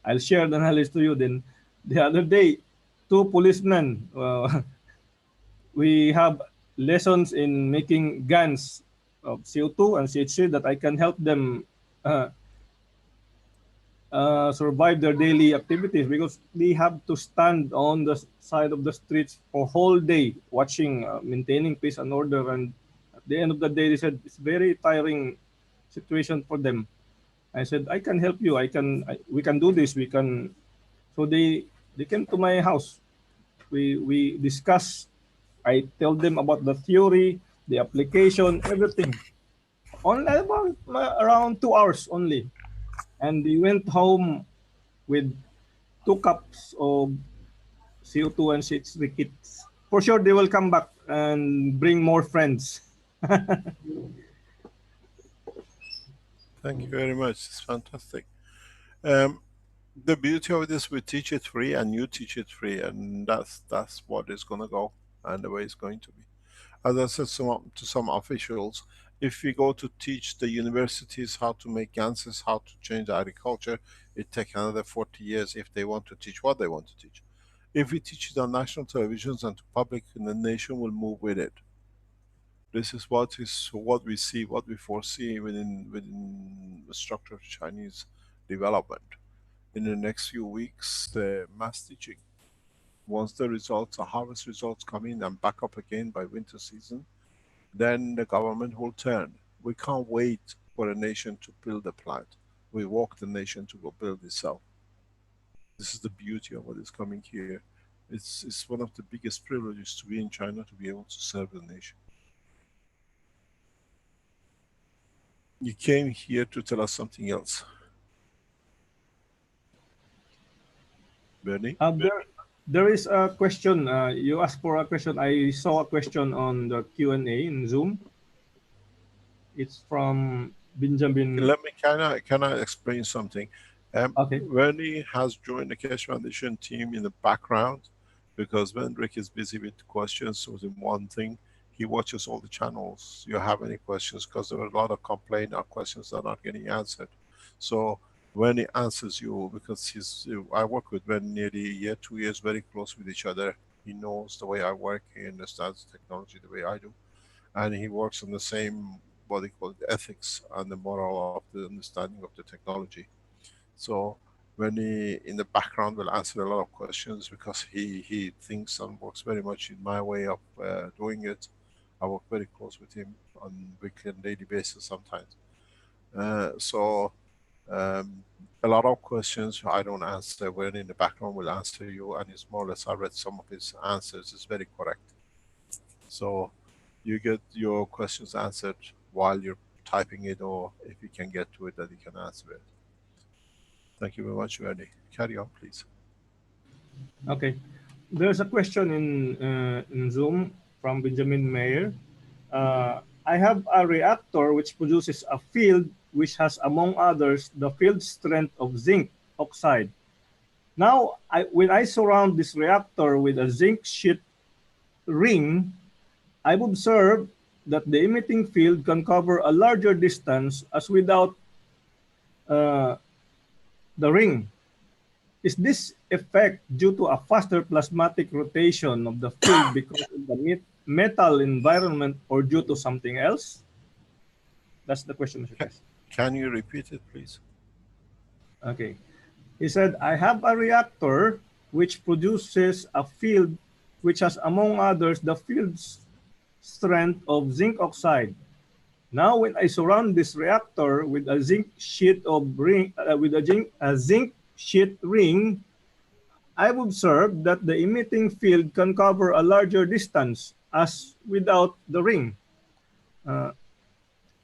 I'll share the knowledge to you. Then the other day, two policemen. We have lessons in making guns of CO2 and CH3 that I can help them uh, survive their daily activities because they have to stand on the side of the streets for whole day watching, maintaining peace and order. And at the end of the day, they said it's very tiring situation for them. I said I can help you. We can do this. We can. So they came to my house. We discuss. I tell them about the theory, the application, everything. Only about around 2 hours only, and they went home with 2 cups of CO2 and CH3 kits. For sure, they will come back and bring more friends. Thank you very much. It's fantastic. Um, the beauty of this, we teach it free and you teach it free, and that's what is going to go and the way it's going to be. As I said to some officials, if we go to teach the universities how to make ganses, how to change the agriculture, it takes another 40 years if they want to teach what they want to teach. If we teach it on national televisions and to public, and the nation will move with it. This is what we see, what we foresee within the structure of Chinese development. In the next few weeks, the mass teaching. Once the results, the harvest results come in and back up again by winter season, then the government will turn. We can't wait for a nation to build a plant. We walk the nation to go build itself. This is the beauty of what is coming here. It's one of the biggest privileges to be in China, to be able to serve the nation. You came here to tell us something else. Bernie? There is a question. You asked for a question. I saw a question on the Q&A in Zoom. It's from Benjamin. Let me, can I explain something? Okay. Bernie has joined the Keshe Foundation team in the background because when Rick is busy with questions with one thing, he watches all the channels. You have any questions? Because there are a lot of complaints or questions that are not getting answered. So when he answers you, because I work with Ben nearly a year, 2 years, very close with each other. He knows the way I work, he understands technology the way I do. And he works on the same, what they call it, ethics and the moral of the understanding of the technology. So when he, in the background, will answer a lot of questions because he thinks and works very much in my way of doing it. I work very close with him on weekly and daily basis sometimes. A lot of questions I don't answer, when in the background will answer you, and it's more or less, I read some of his answers, it's very correct. So you get your questions answered while you're typing it, or if you can get to it that you can answer it. Thank you very much, Verdi. Carry on, please. Okay. There's a question in Zoom from Benjamin Mayer. I have a reactor which produces a field which has, among others, the field strength of zinc oxide. Now, when I surround this reactor with a zinc sheet ring, I've observed that the emitting field can cover a larger distance as without uh, the ring. Is this effect due to a faster plasmatic rotation of the field because of the metal environment or due to something else? That's the question, Mr. Kes. Can you repeat it, please? Okay. He said, I have a reactor which produces a field which has, among others, the field strength of zinc oxide. Now, when I surround this reactor with a zinc sheet of ring, a zinc sheet ring, I've observed that the emitting field can cover a larger distance as without the ring. Uh,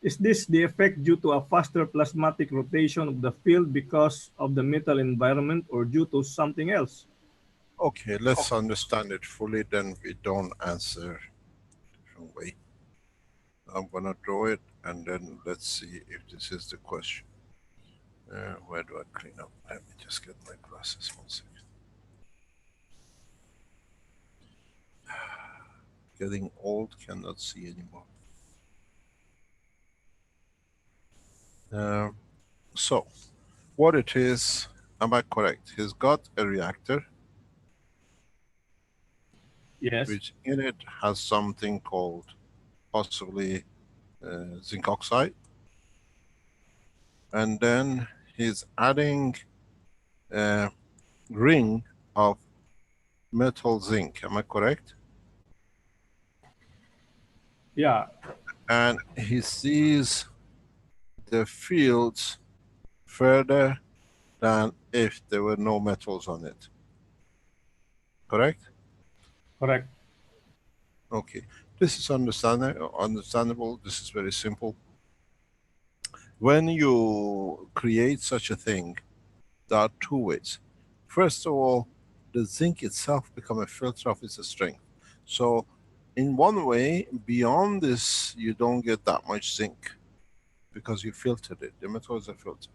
is this the effect due to a faster plasmatic rotation of the field because of the metal environment or due to something else? Okay, let's understand it fully, then we don't answer different way. I'm gonna draw it and then let's see if this is the question. Where do I clean up? Let me just get my glasses 1 second. Getting old, cannot see anymore. So, what it is, am I correct? He's got a reactor, Yes, which in it has something called possibly zinc oxide. And then he's adding a ring of metal zinc, am I correct? yeah, And he sees the fields further than if there were no metals on it. Correct? correct. Okay. This is understandable. This is very simple. When you create such a thing, there are two ways. First of all, the zinc itself becomes a filter of its strength. So in one way, beyond this, you don't get that much zinc because you filtered it. The metal is a filter.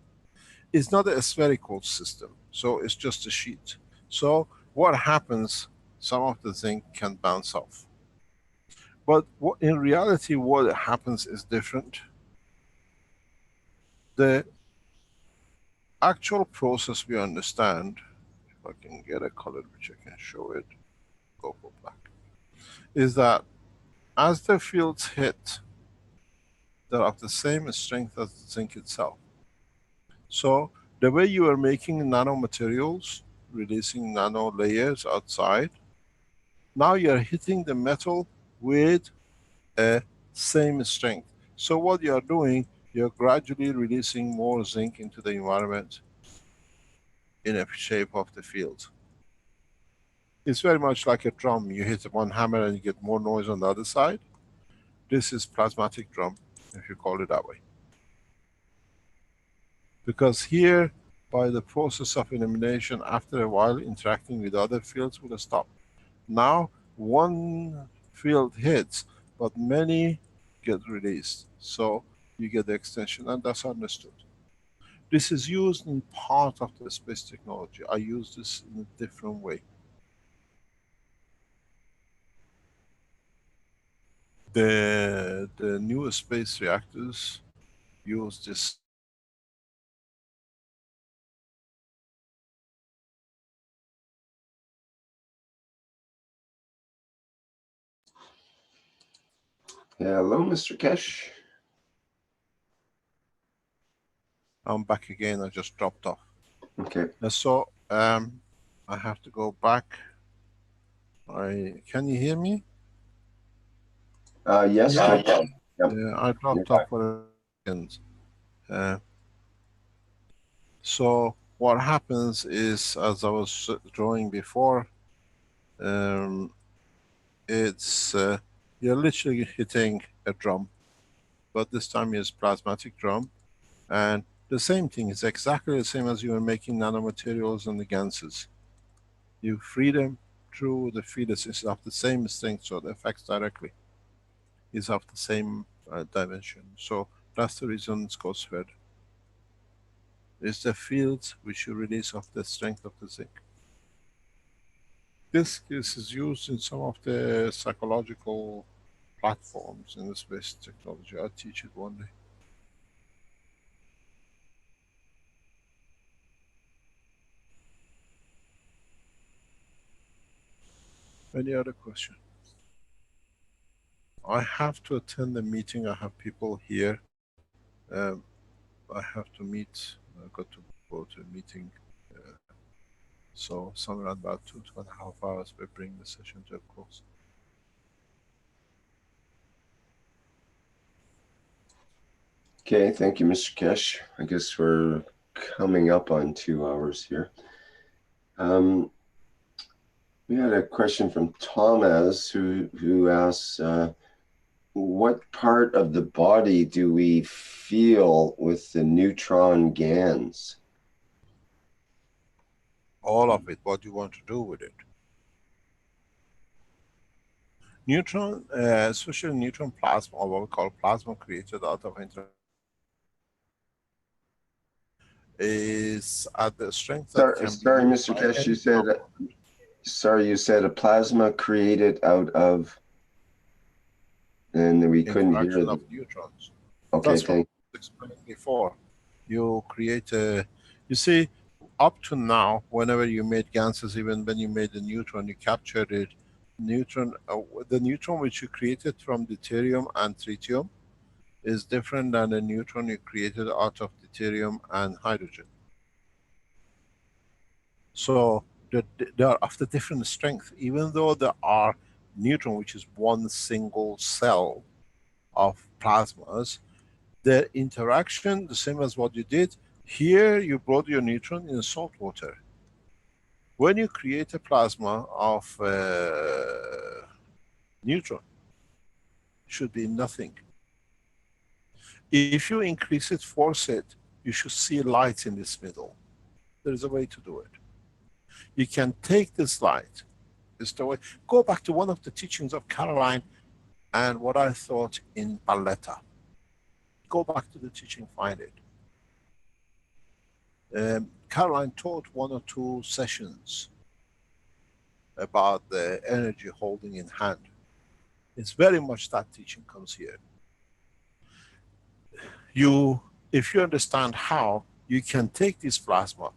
It's not a spherical system, so it's just a sheet. So what happens, some of the zinc can bounce off. But in reality, what happens is different. The actual process we understand, if I can get a color which I can show it, go for black, is that as the fields hit, they're of the same strength as the zinc itself. So the way you are making nanomaterials, releasing nano layers outside, now you're hitting the metal with a same strength. So what you are doing, you're gradually releasing more zinc into the environment in a shape of the field. It's very much like a drum. You hit one hammer and you get more noise on the other side. This is plasmatic drum, if you call it that way. Because here, by the process of elimination, after a while, interacting with other fields will stop. Now, one field hits, but many get released. So you get the extension, and that's understood. This is used in part of the space technology. I use this in a different way. The new space reactors use this. Hello, Mr. Keshe. I'm back again, I just dropped off. Okay. So I have to go back. Can you hear me? Yes, Yeah, no problem. Yep. Yeah, I You're dropped off back. for a second. Uh, so what happens is, as I was drawing before, um, it's you're literally hitting a drum, but this time it's plasmatic drum, and the same thing is exactly the same as you were making nanomaterials and the ganses. You free them through the fetus. It's of the same strength, so the effects directly is of the same dimension. So that's the reason it goes further. It's the fields which you release of the strength of the zinc. This is used in some of the psychological platforms in the space technology. I'll teach it one day. Any other question? I have to attend the meeting. I have people here. Um, I have to meet. I got to go to a meeting. Uh, so somewhere around about 2.5 hours, we bring the session to a close. Okay, thank you, Mr. Keshe. I guess we're coming up on 2 hours here. We had a question from Thomas who asks, what part of the body do we feel with the neutron GANs? All of it. What do you want to do with it? Neutron, especially neutron plasma, or what we call plasma created out of interaction, is at the strength that can be Sorry, used Mr. by Keshe, any you said a plasma created out of, and we couldn't hear interaction it. of neutrons. Okay, That's what I thank was explaining before. You create a, you see, up to now, whenever you made ganses, even when you made the neutron, you captured it. The neutron which you created from deuterium and tritium is different than the neutron you created out of deuterium and hydrogen. So they are of the different strength, even though there are neutron, which is one single cell of plasmas, their interaction, the same as what you did, here you brought your neutron in salt water. When you create a plasma of neutron, should be nothing. If you increase it, force it, you should see light in this middle. There is a way to do it. You can take this light, this the way, go back to one of the teachings of Caroline and what I thought in Barletta. Go back to the teaching, find it. Caroline taught 1 or 2 sessions about the energy holding in hand. It's very much that teaching comes here. If you understand how, you can take this plasma,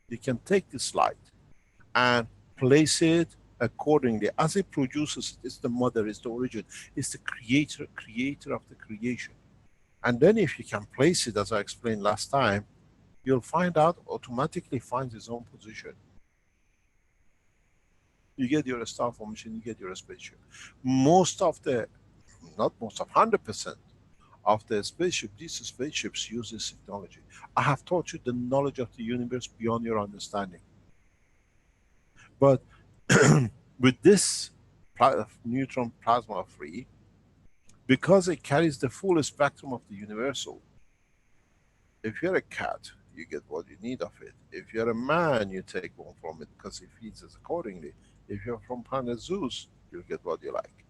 you can take this light and place it accordingly. As it produces, it's the mother, it's the origin, it's the creator of the creation. And then if you can place it, as I explained last time, you'll find out automatically finds its own position. You get your star formation, you get your spaceship. Most of the, not most of, 100% of the spaceship, these spaceships use this technology. I have taught you the knowledge of the universe beyond your understanding. But with this neutron plasma free, because it carries the full spectrum of the universal, if you're a cat, you get what you need of it. If you're a man, you take one from it because it feeds us accordingly. If you're from planet Zeus, you'll get what you like.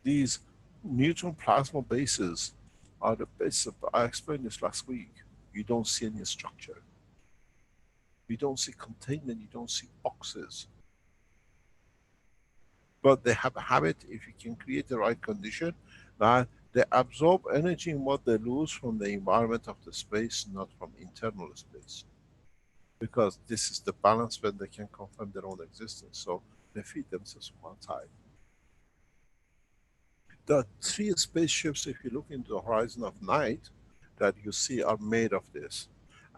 These neutron plasma bases are the base of, I explained this last week. You don't see any structure. You don't see containment, you don't see boxes. But they have a habit, if you can create the right condition, that they absorb energy in what they lose from the environment of the space, not from internal space. Because this is the balance when they can confirm their own existence. So they feed themselves from outside. The 3 spaceships, if you look into the horizon of night, that you see are made of this.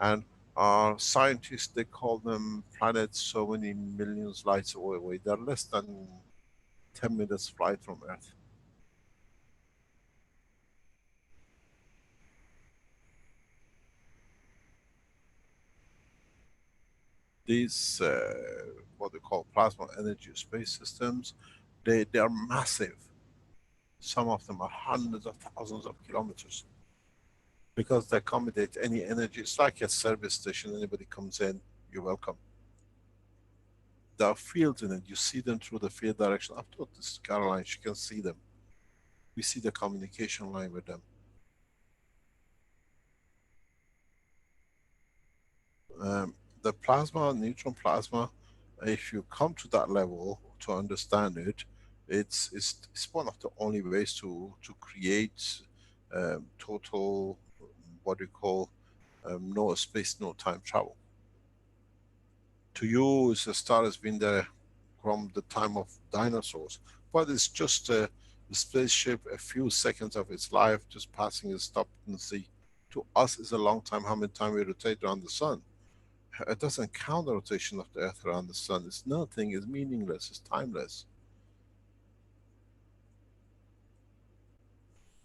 And our scientists, they call them planets so many millions lights away. They're less than 10 minutes flight from Earth. These, what they call plasma energy space systems, they are massive. Some of them are hundreds of thousands of kilometers. Because they accommodate any energy. It's like a service station. Anybody comes in, you're welcome. There are fields in it. You see them through the field direction. I've taught this to Caroline. She can see them. We see the communication line with them. The plasma, neutron plasma, if you come to that level to understand it, it's one of the only ways to create total, what we call no space, no time travel. To you, a star has been there from the time of dinosaurs, but it's just a spaceship, a few seconds of its life, just passing and stopped in the sea. To us, is a long time. How many times we rotate around the sun? It doesn't count the rotation of the Earth around the sun. It's nothing. It's meaningless. It's timeless.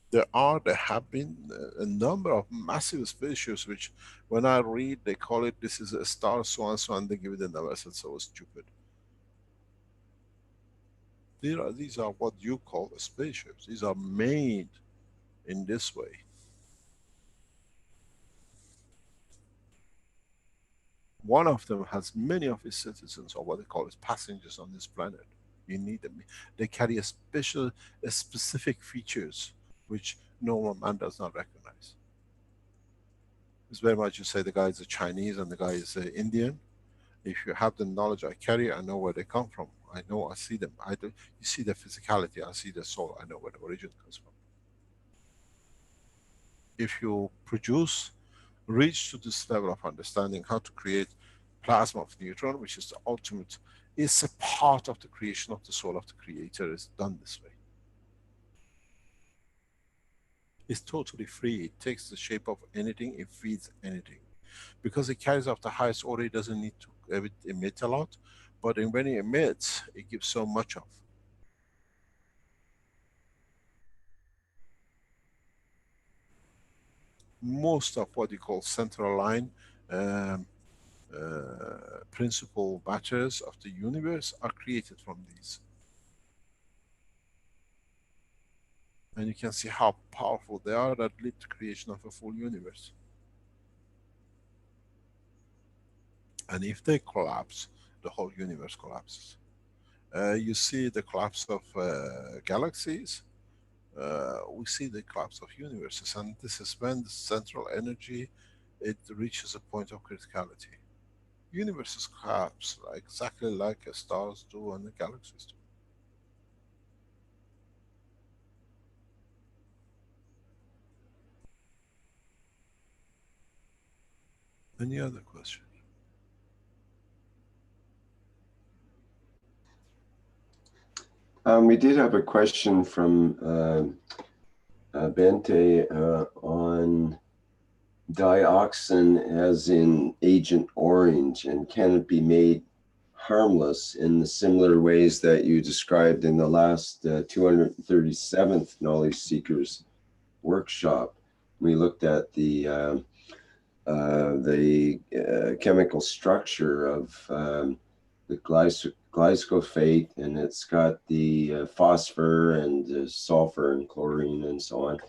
There have been a number of massive spaceships which, when I read, they call it, this is a star so and so, and they give it a number. I said, so stupid. These are what you call spaceships. These are made in this way. One of them has many of its citizens, or what they call as passengers on this planet. You need them. They carry a specific features which normal man does not recognize. It's very much you say the guy is a Chinese and the guy is a Indian. If you have the knowledge I carry, I know where they come from. I know, I see them. I do. You see the physicality, I see the soul, I know where the origin comes from. If you reach to this level of understanding how to create plasma of neutron, which is the ultimate, is a part of the creation of the soul of the creator, is done this way. It's totally free. It takes the shape of anything, it feeds anything. Because it carries off the highest order, it doesn't need to emit a lot, but when it emits, it gives so much of. Most of what you call central line um, principal matters of the universe are created from these. And you can see how powerful they are that lead to creation of a full universe. And if they collapse, the whole universe collapses. You see the collapse of galaxies, we see the collapse of universes, and this is when the central energy, it reaches a point of criticality. Universes collapse exactly like stars do and the galaxies do. Any other question? We did have a question from Bente on dioxin as in Agent Orange, and can it be made harmless in the similar ways that you described in the last 237th Knowledge Seekers workshop? We looked at the chemical structure of the glyphosate, and it's got the phosphor and sulfur and chlorine and so on.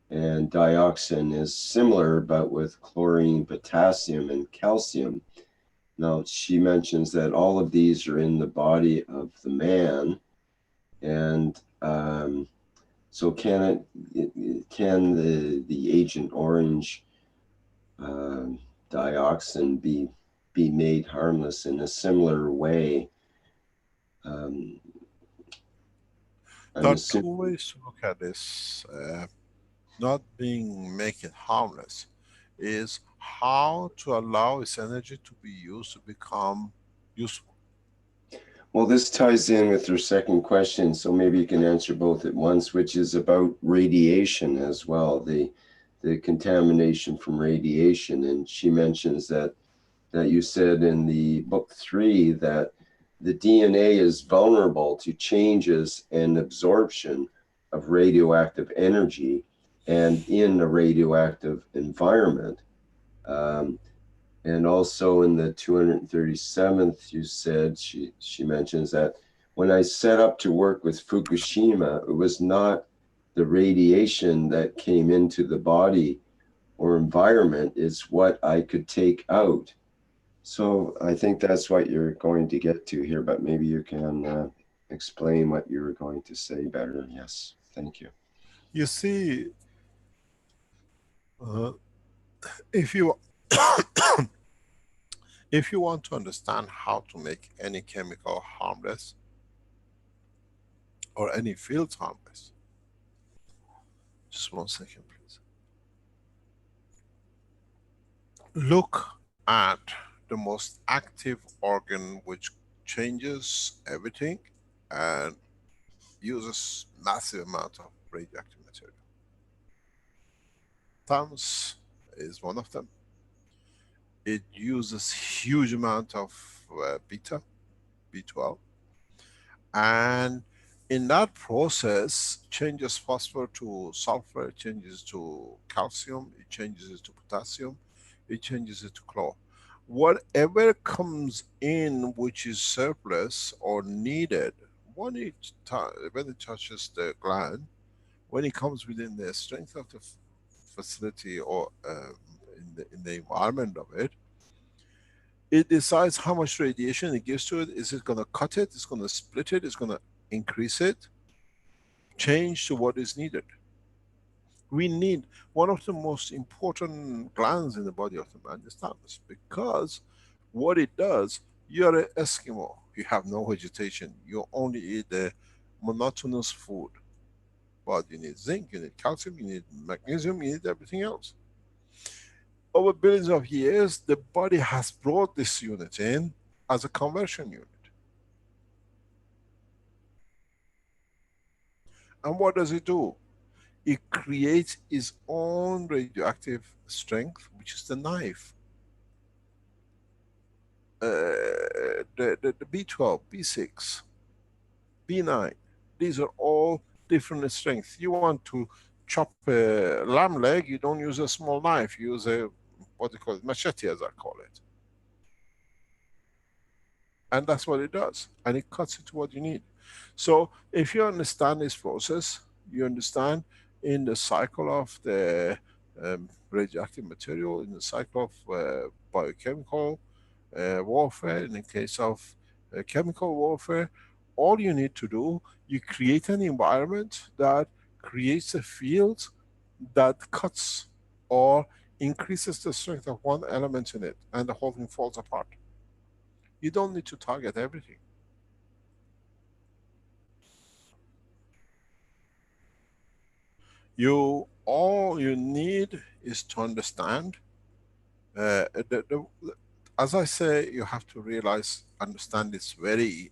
And dioxin is similar, but with chlorine, potassium, and calcium. Now, she mentions that all of these are in the body of the man, and so can the Agent Orange dioxin be made harmless in a similar way? There are two ways to look at this. Not make it harmless is how to allow its energy to be used to become useful. Well, this ties in with your second question, so maybe you can answer both at once, which is about radiation as well, the contamination from radiation. And she mentions that you said in the book 3 that the DNA is vulnerable to changes and absorption of radioactive energy and in a radioactive environment. And also in the 237th, you said, she mentions that when I set up to work with Fukushima, it was not the radiation that came into the body or environment, it's what I could take out. So I think that's what you're going to get to here, but maybe you can explain what you were going to say better. Yes, thank you. You see, if you if you want to understand how to make any chemical harmless or any field harmless, just 1 second, please. Look at the most active organ which changes everything and uses massive amount of radioactive material. Thymus is one of them. It uses huge amount of beta, B12, and in that process changes phosphor to sulfur, it changes to calcium, it changes it to potassium, it changes it to chlor. Whatever comes in which is surplus or needed, when it touches the gland, when it comes within the strength of the facility or in the environment of it, it decides how much radiation it gives to it. Is it going to cut it? It's going to split it? It's going to increase it? Change to what is needed. We need one of the most important glands in the body of the man is thymus, because what it does, you're an Eskimo. You have no vegetation. You only eat the monotonous food. But you need zinc, you need calcium, you need magnesium, you need everything else. Over billions of years, the body has brought this unit in as a conversion unit. And what does it do? It creates its own radioactive strength, which is the knife. The B12, B6, B9, these are all different strengths. You want to chop a lamb leg, you don't use a small knife, you use a, what do you call it, machete as I call it. And that's what it does. And it cuts it to what you need. So if you understand this process, you understand in the cycle of the radioactive material, in the cycle of biochemical warfare, in the case of chemical warfare, all you need to do, you create an environment that creates a field that cuts or increases the strength of one element in it, and the whole thing falls apart. You don't need to target everything. All you need is to understand. As I say, you have to realize, understand this very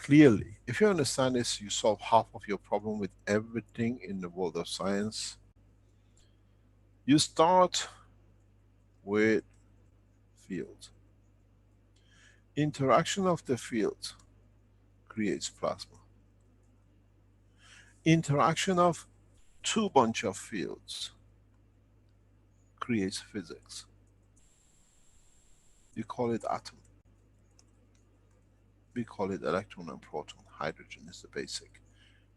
clearly. If you understand this, you solve half of your problem with everything in the world of science. You start with field. Interaction of the field creates plasma. Interaction of two bunch of fields creates physics. You call it atom. We call it electron and proton. Hydrogen is the basic.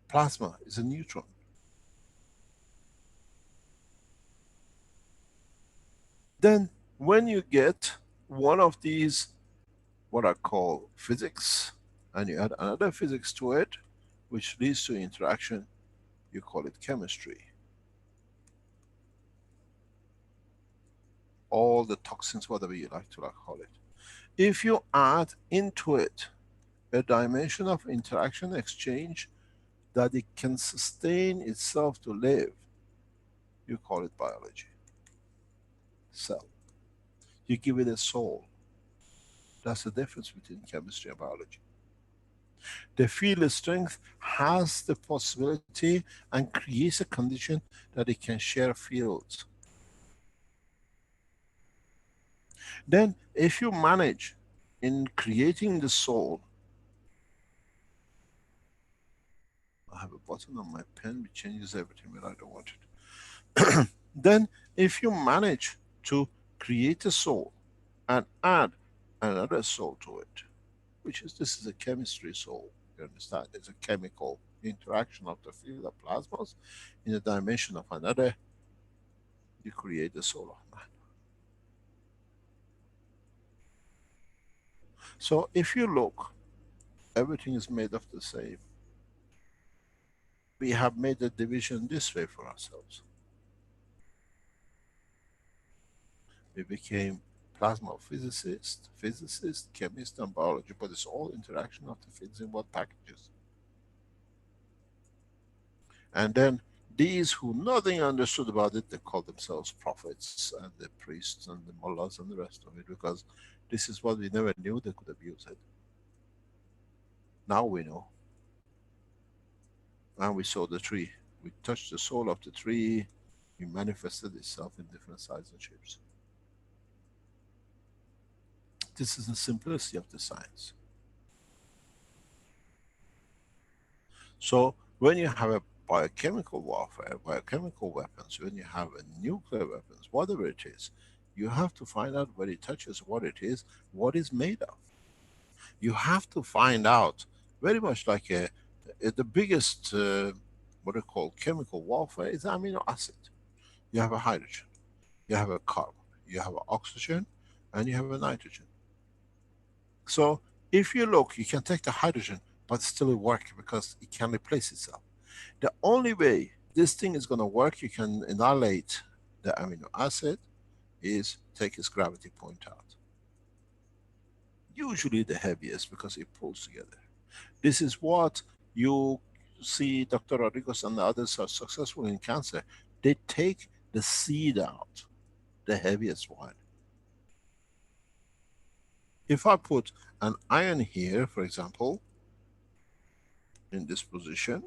Plasma is a neutron. Then when you get one of these, what I call physics, and you add another physics to it, which leads to interaction, you call it chemistry. All the toxins, whatever you like to call it. If you add into it a dimension of interaction exchange that it can sustain itself to live, you call it biology. Cell. You give it a soul. That's the difference between chemistry and biology. The field strength has the possibility and creates a condition that it can share fields. Then if you manage in creating the soul, I have a button on my pen which changes everything when I don't want it. Then if you manage to create a soul and add another soul to it, which is, this is a chemistry soul, you understand, it's a chemical interaction of the field of plasmas in a dimension of another, you create the soul of man. So if you look, everything is made of the same. We have made a division this way for ourselves. We became plasma physicist, chemist and biology, but it's all interaction of the fields in what packages. And then These who nothing understood about it, they call themselves prophets and the priests and the mullahs and the rest of it, because this is what we never knew they could abuse it. Now we know. And we saw the tree. We touched the soul of the tree. It manifested itself in different sizes and shapes. This is the simplicity of the science. So when you have a biochemical warfare, biochemical weapons, when you have a nuclear weapons, whatever it is, you have to find out when it touches what it is, what is made of. You have to find out, very much like the biggest, what they call chemical warfare is amino acid. You have a hydrogen, you have a carbon, you have an oxygen, and you have a nitrogen. So if you look, you can take the hydrogen, but still it work because it can replace itself. The only way this thing is going to work, you can annihilate the amino acid, is take its gravity point out. Usually the heaviest because it pulls together. This is what you see Dr. Rodriguez and the others are successful in cancer. They take the seed out, the heaviest one. If I put an iron here, for example, in this position,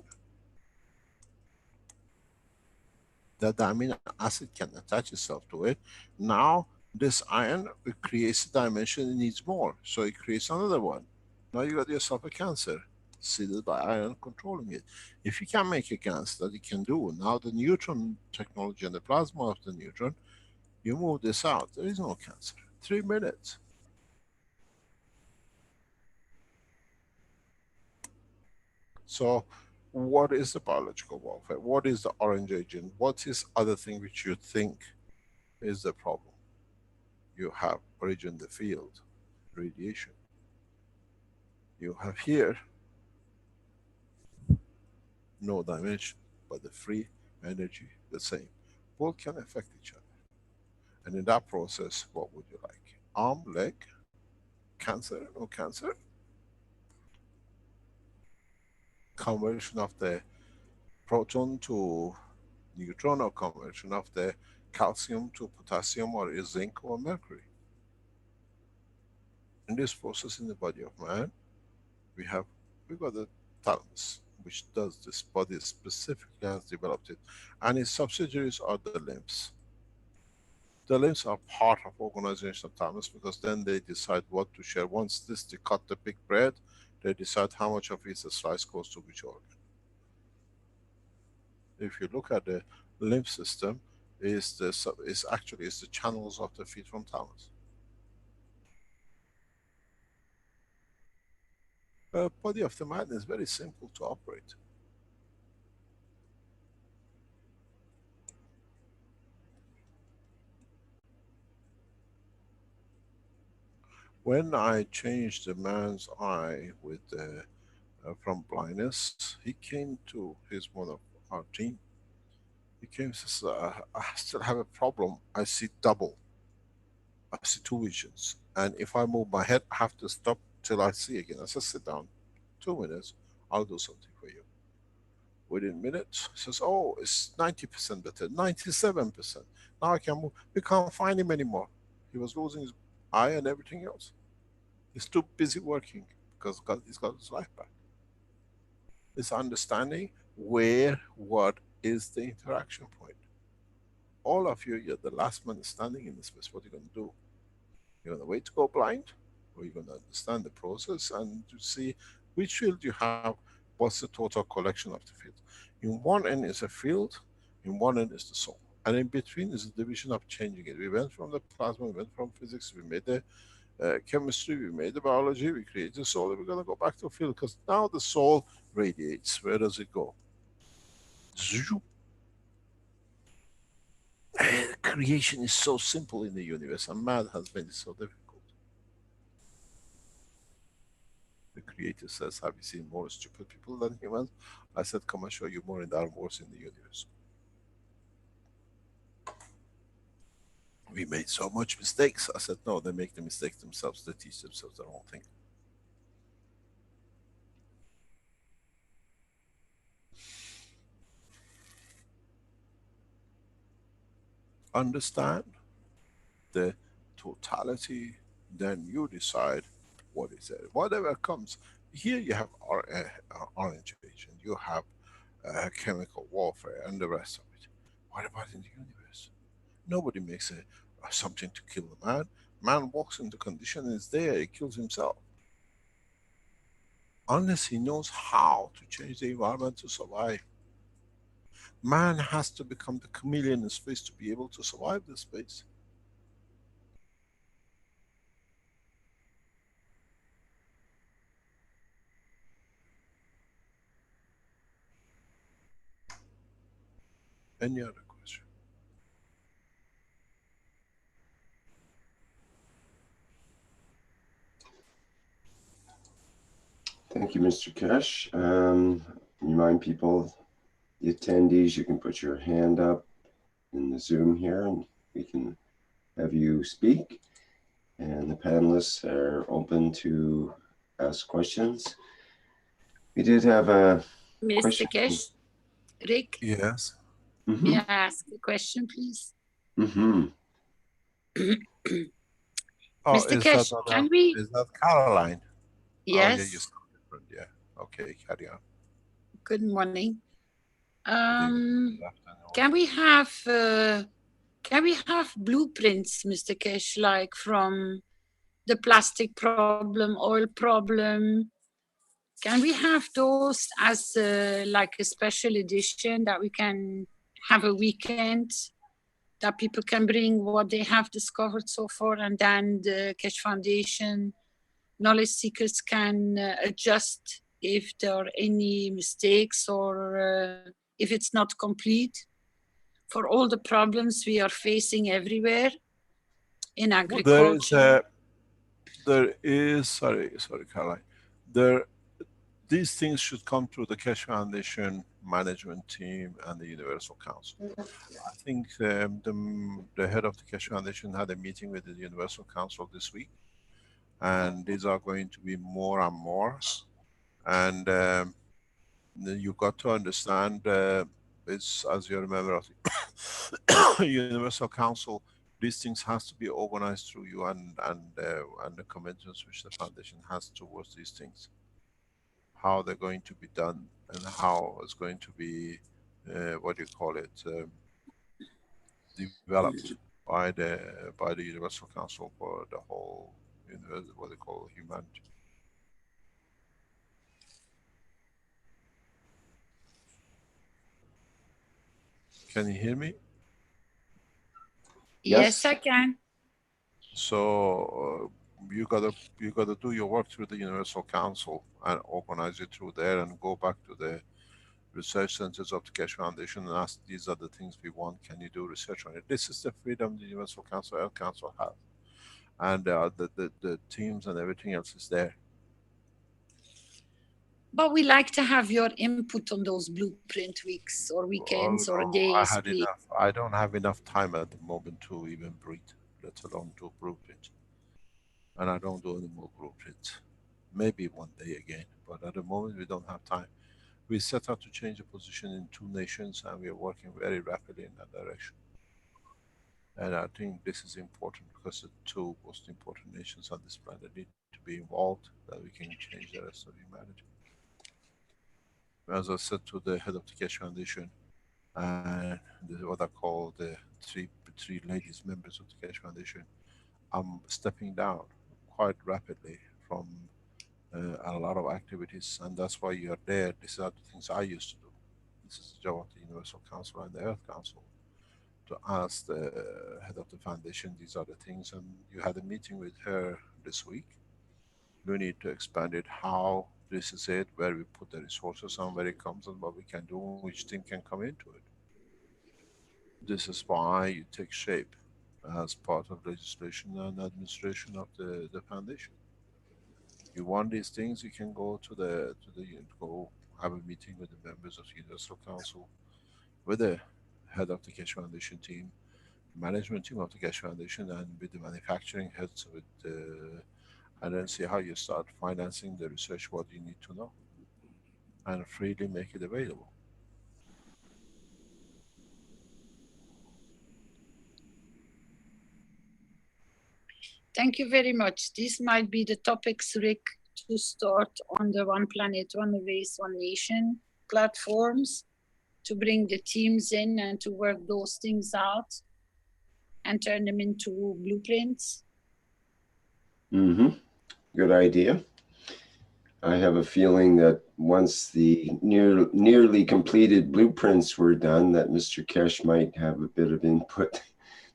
that the amino acid can attach itself to it. Now this iron, it creates a dimension, it needs more, so it creates another one. Now you got yourself a cancer, seeded by iron controlling it. If you can make a cancer, that you can do. Now the neutron technology and the plasma of the neutron, you move this out, there is no cancer. 3 minutes. So what is the biological warfare? What is the orange agent? What is other thing which you think is the problem? You have origin the field, radiation. You have here no dimension, but the free energy the same. Both can affect each other. And in that process, what would you like? Arm, leg, cancer, no cancer? Conversion of the proton to neutron, or conversion of the calcium to potassium or zinc or mercury. In this process in the body of man, we got the thalamus, which does this. Body specifically has developed it, and its subsidiaries are the limbs. The limbs are part of organization of thalamus, because then they decide what to share. Once they cut the big bread, they decide how much of each slice goes to which organ. If you look at the lymph system, is the channels of the feet from thalamus. The body of the man is very simple to operate. When I changed the man's eye with from blindness, he came to his one of our team. He came and says, I still have a problem. I see double. I see two visions. And if I move my head, I have to stop till I see again. I said, sit down. 2 minutes, I'll do something for you. Within minutes, he says, oh, it's 90% better, 97%. Now I can move. We can't find him anymore. He was losing his eye and everything else. He's too busy working because he's got his life back. It's understanding where, what is the interaction point. All of you, you're the last man standing in this space. What are you going to do? You're going to wait to go blind, or you're going to understand the process and to see which field you have, what's the total collection of the field. In one end is a field, in one end is the soul. And in between is a division of changing it. We went from the plasma, we went from physics, we made the chemistry, we made the biology, we created the soul, and we're going to go back to the field, because now the soul radiates. Where does it go? Zoom. Creation is so simple in the universe, and man has made it so difficult. The creator says, have you seen more stupid people than humans? I said, come and show you more, and there are more in the universe. We made so much mistakes. I said, no, they make the mistakes themselves. They teach themselves their own thing. Understand the totality, then you decide what is it. Whatever comes. Here you have orange agent, you have chemical warfare and the rest of it. What about in the universe? Nobody makes something to kill a man. Man walks into condition, is there, he kills himself. Unless he knows how to change the environment to survive. Man has to become the chameleon in space to be able to survive the space. Any other question? Thank you, Mr. Keshe. Remind people, the attendees, you can put your hand up in the Zoom here and we can have you speak. And the panelists are open to ask questions. We did have a Mr. question. Keshe, Rick, Yes. may I ask a question, please? Mm-hmm. Oh, Mr. Keshe, can we? is that Caroline? Oh yeah, you Yes, sound different, yeah. Okay, carry on. good morning. Good evening, good afternoon. Can we have blueprints, Mr. Keshe, like from the plastic problem, oil problem? Can we have those as like a special edition that we can have a weekend that people can bring what they have discovered so far, and then the Keshe Foundation knowledge seekers can adjust if there are any mistakes or if it's not complete for all the problems we are facing everywhere in agriculture. Sorry, Caroline. There, these things should come through the Keshe Foundation management team and the Universal Council. I think the head of the Keshe Foundation had a meeting with the Universal Council this week, and these are going to be more and more. And you got to understand, it's as you're a member of the Universal Council, these things has to be organized through you and the commitments which the foundation has towards these things. How they're going to be done and how it's going to be, what do you call it, developed by the Universal Council for the whole, what they call humanity. Can you hear me? Yes, I can. So you gotta do your work through the Universal Council and organize it through there and go back to the research centers of the Keshe Foundation and ask, these are the things we want, can you do research on it? This is the freedom the Universal Council, Earth Council have. And the teams and everything else is there. But we like to have your input on those blueprint weeks or Oh weekends or no, I days, had please. enough. I don't have enough time at the moment to even breathe, let alone to blueprint. And I don't do any more blueprints. Maybe one day again, but at the moment we don't have time. We set out to change the position in 2 nations and we are working very rapidly in that direction. And I think this is important because the 2 most important nations on this planet need to be involved, that we can change the rest of humanity. As I said to the head of the Keshe Foundation and what I call the three ladies members of the Keshe Foundation, I'm stepping down quite rapidly from a lot of activities, and that's why you're there. These are the things I used to do. This is the job of the Universal Council and the Earth Council, to ask the head of the foundation, these are the things, and you had a meeting with her this week. We need to expand it, how this is it, where we put the resources on, where it comes and what we can do, which team can come into it. This is why you take shape as part of legislation and administration of the foundation. You want these things, you can go to go have a meeting with the members of the Universal Council, with the head of the Keshe Foundation team, management team of the Keshe Foundation, and with the manufacturing heads, and then see how you start financing the research, what you need to know, and freely make it available. Thank you very much. These might be the topics, Rick, to start on the One Planet, One Race, One Nation platforms, to bring the teams in and to work those things out and turn them into blueprints. Good idea. I have a feeling that once the nearly completed blueprints were done, that Mr. Keshe might have a bit of input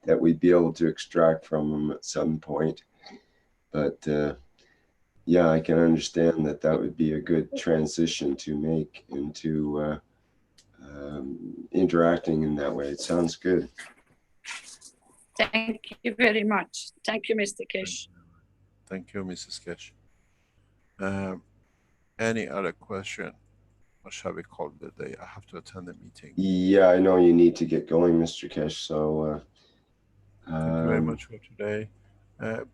that we'd be able to extract from him at some point. But yeah, I can understand that that would be a good transition to make into interacting in that way. It sounds good. Thank you very much. Thank you, Mr. Keshe. Thank you, Mrs. Keshe. Any other question? Or shall we call it a day? I have to attend a meeting. Yeah, I know you need to get going, Mr. Keshe. So thank you very much for today.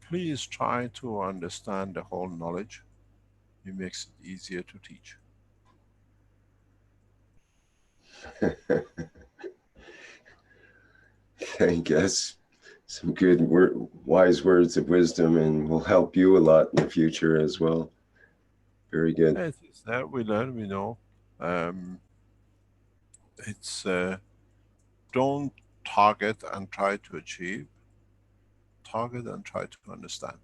Please try to understand the whole knowledge. It makes it easier to teach. I guess some good wise words of wisdom, and will help you a lot in the future as well. Very good. It's that we learn, we know. It's don't target and try to achieve. Target and try to understand,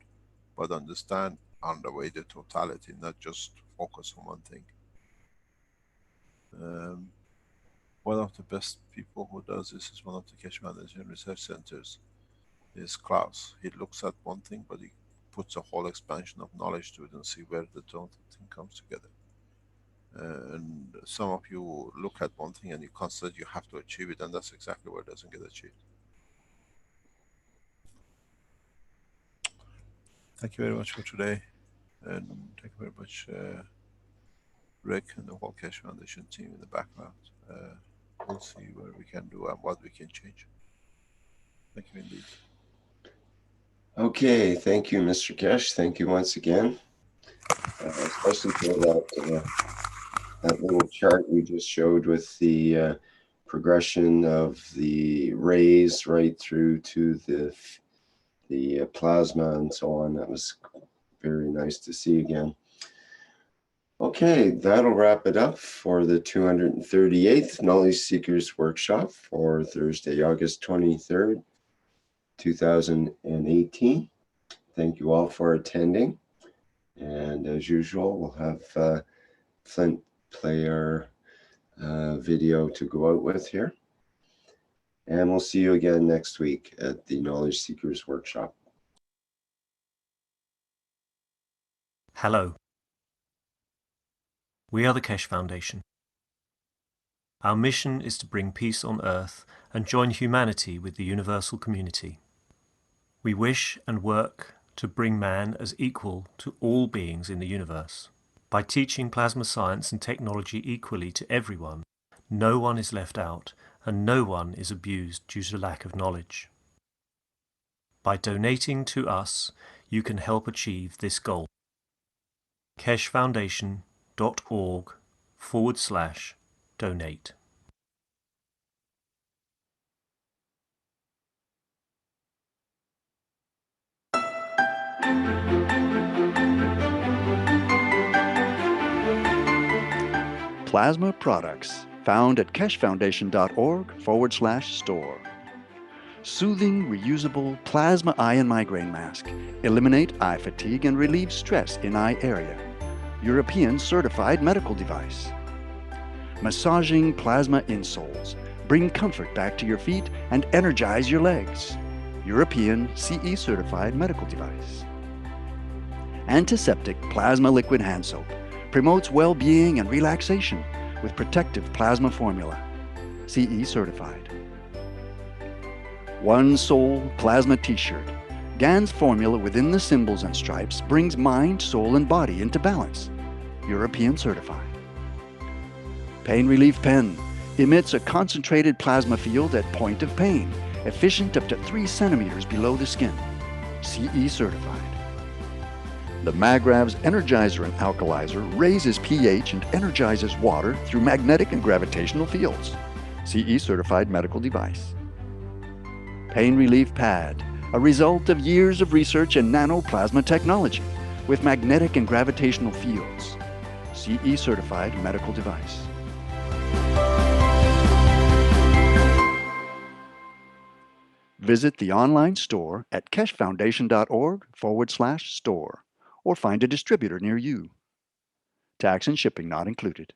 but understand on the way the totality, not just focus on one thing. One of the best people who does this is one of the Keshe Foundation research centers, is Klaus. He looks at one thing, but he puts a whole expansion of knowledge to it and see where the total thing comes together. And some of you look at one thing and you consider you have to achieve it, and that's exactly where it doesn't get achieved. Thank you very much for today, and thank you very much, Rick and the whole Keshe Foundation team in the background. We'll see what we can do and what we can change. Thank you indeed. Okay, thank you, Mr. Keshe. Thank you once again, especially for that little chart you just showed with the progression of the rays right through to the plasma and so on. That was very nice to see again. Okay, that'll wrap it up for the 238th Knowledge Seekers Workshop for Thursday, August 23rd, 2018. Thank you all for attending. And as usual, we'll have Flint play our video to go out with here. And we'll see you again next week at the Knowledge Seekers Workshop. Hello. We are the Keshe Foundation. Our mission is to bring peace on Earth and join humanity with the universal community. We wish and work to bring man as equal to all beings in the universe. By teaching plasma science and technology equally to everyone, no one is left out and no one is abused due to lack of knowledge. By donating to us, you can help achieve this goal. keshefoundation.org/donate. Plasma products found at keshefoundation.org/store. Soothing, reusable plasma eye and migraine mask. Eliminate eye fatigue and relieve stress in eye area. European certified medical device. Massaging plasma insoles. Bring comfort back to your feet and energize your legs. European CE certified medical device. Antiseptic plasma liquid hand soap. Promotes well-being and relaxation with protective plasma formula. CE certified. One Soul Plasma T-shirt. GAN's formula within the symbols and stripes brings mind, soul, and body into balance. European certified. Pain Relief Pen. Emits a concentrated plasma field at point of pain, efficient up to 3 centimeters below the skin. CE certified. The Magrav's Energizer and Alkalizer raises pH and energizes water through magnetic and gravitational fields. CE certified medical device. Pain Relief Pad. a result of years of research in nanoplasma technology with magnetic and gravitational fields. CE certified medical device. Visit the online store at keshefoundation.org/store or find a distributor near you. Tax and shipping not included.